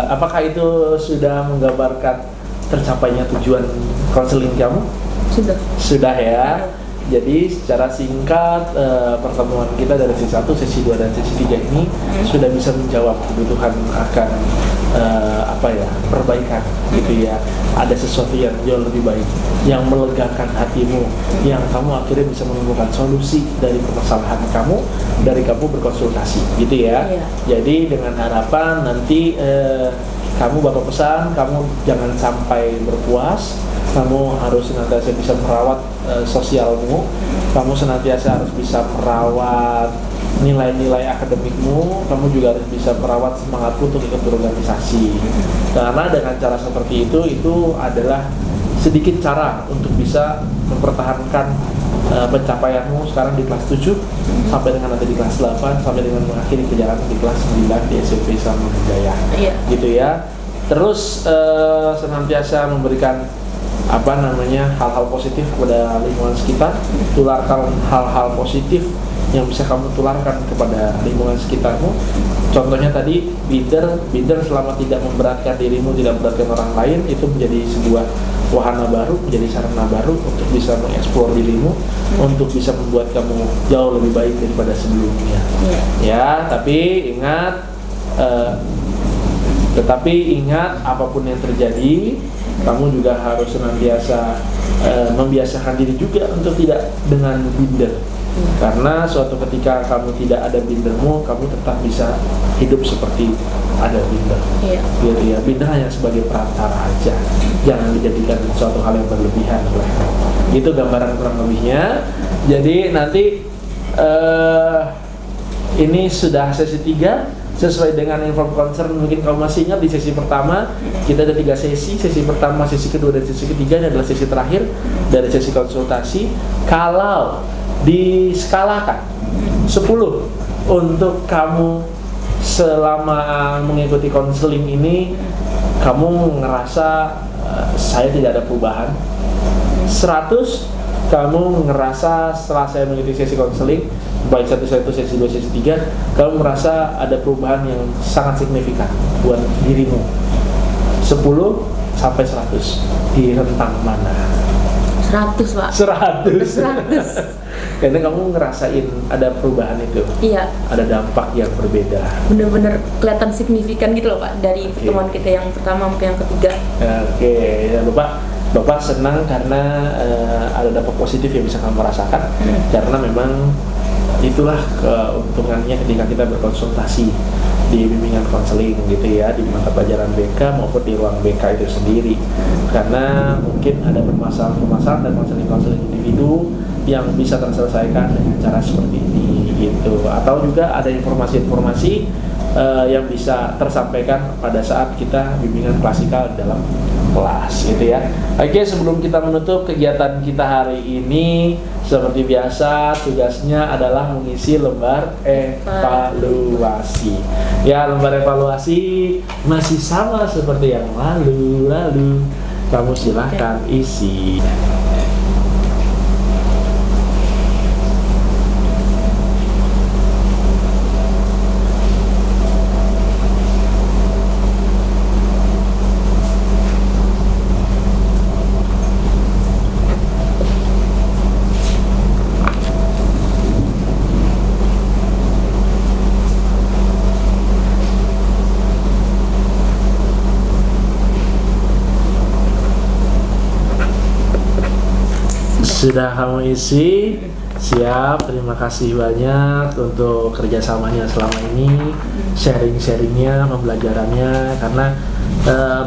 apakah itu sudah menggambarkan tercapainya tujuan konseling kamu? Sudah ya. Jadi secara singkat pertemuan kita dari sesi 1, sesi 2 dan sesi 3 ini sudah bisa menjawab kebutuhan akan perbaikan gitu ya. Ada sesuatu yang jauh lebih baik, yang melegakan hatimu, yang kamu akhirnya bisa menemukan solusi dari permasalahan kamu dari kamu berkonsultasi gitu ya. Jadi dengan harapan nanti kamu Bapak pesan, kamu jangan sampai berpuas, kamu harus senantiasa bisa merawat sosialmu, kamu senantiasa harus bisa merawat nilai-nilai akademikmu, kamu juga harus bisa merawat semangatmu untuk ikut berorganisasi. Karena dengan cara seperti itu adalah sedikit cara untuk bisa mempertahankan pencapaianmu sekarang di kelas 7 sampai dengan nanti di kelas 8 sampai dengan mengakhiri perjalanan di kelas 9 di SMP Islam Hidayah. Gitu ya. Terus senantiasa memberikan hal-hal positif kepada lingkungan sekitar, tularkan hal-hal positif yang bisa kamu tularkan kepada lingkungan sekitarmu. Contohnya tadi binder selama tidak memberatkan dirimu, tidak memberatkan orang lain, itu menjadi sebuah wahana baru, menjadi sarana baru untuk bisa mengeksplor dirimu, untuk bisa membuat kamu jauh lebih baik daripada sebelumnya. Ya, tapi ingat apapun yang terjadi, kamu juga harus senantiasa membiasakan diri juga untuk tidak dengan binder. Karena suatu ketika kamu tidak ada bindermu, kamu tetap bisa hidup seperti ada binder. Gitu ya. Binder hanya sebagai perantara aja, jangan dijadikan suatu hal yang berlebihan. Gitu gambaran kurang lebihnya. Jadi nanti ini sudah sesi 3. sesuai dengan inform concern. Mungkin kamu masih ingat di sesi pertama kita ada 3 sesi. Sesi pertama, sesi kedua, dan sesi ketiga ini adalah sesi terakhir dari sesi konsultasi. Kalau diskalakan 10 untuk kamu selama mengikuti konseling ini, kamu ngerasa saya tidak ada perubahan. 100 kamu ngerasa setelah saya mengikuti sesi konseling, baik sesi 1, sesi 2, sesi 3, kamu merasa ada perubahan yang sangat signifikan buat dirimu. 10 sampai 100 di rentang mana? 100 Pak. 100. Karena kamu ngerasain ada perubahan itu. Iya. Ada dampak yang berbeda. Bener-bener kelihatan signifikan gitu loh Pak, dari pertemuan kita yang pertama sampai yang ketiga. Oke, ya Bapak senang karena ada dampak positif yang bisa kamu rasakan. Karena memang itulah keuntungannya ketika kita berkonsultasi di bimbingan konseling gitu ya, di mata pelajaran BK maupun di ruang BK itu sendiri. Karena mungkin ada permasalahan dan konseling individu yang bisa terselesaikan dengan cara seperti ini gitu, atau juga ada informasi-informasi yang bisa tersampaikan pada saat kita bimbingan klasikal dalam kelas gitu ya. Oke, sebelum kita menutup kegiatan kita hari ini, seperti biasa tugasnya adalah mengisi lembar evaluasi. Ya, lembar evaluasi masih sama seperti yang lalu. Kamu silahkan isi. Sudah kamu isi, siap. Terima kasih banyak untuk kerjasamanya selama ini, sharing-sharingnya, pembelajarannya. Karena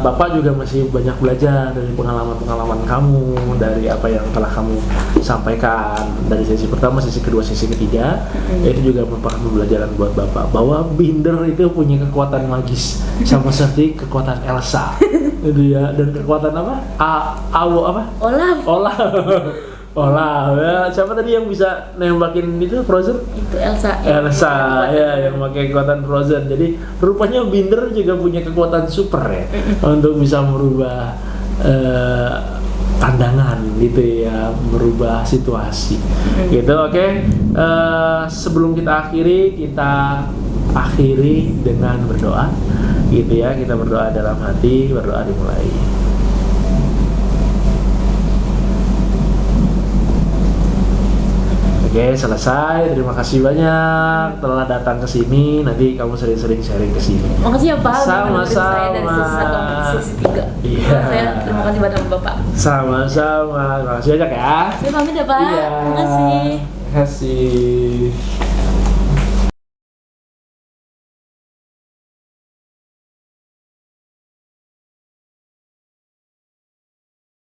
Bapak juga masih banyak belajar dari pengalaman-pengalaman kamu, dari apa yang telah kamu sampaikan dari sesi pertama, sesi kedua, sesi ketiga. Itu juga merupakan pembelajaran buat Bapak bahwa Binder itu punya kekuatan magis, sama seperti kekuatan Elsa, itu ya. Dan kekuatan apa? Olaf ya. Siapa tadi yang bisa nembakin itu Frozen? Itu Elsa ya, yang pakai kekuatan Frozen. Jadi rupanya Binder juga punya kekuatan super ya, untuk bisa merubah pandangan gitu ya, merubah situasi gitu. Oke. Sebelum kita akhiri dengan berdoa gitu ya. Kita berdoa dalam hati, berdoa dimulai. Oke, selesai. Terima kasih banyak telah datang ke sini. Nanti kamu sering-sering sharing ke sini. Makasih ya Pak. Sama-sama. Saya dari sesi 1 sampai sesi 3. Iya. Terima kasih banyak Bapak. Sama-sama. Terima kasih banyak ya. Saya pamit ya Pak. Iya. Terima kasih. Terima kasih.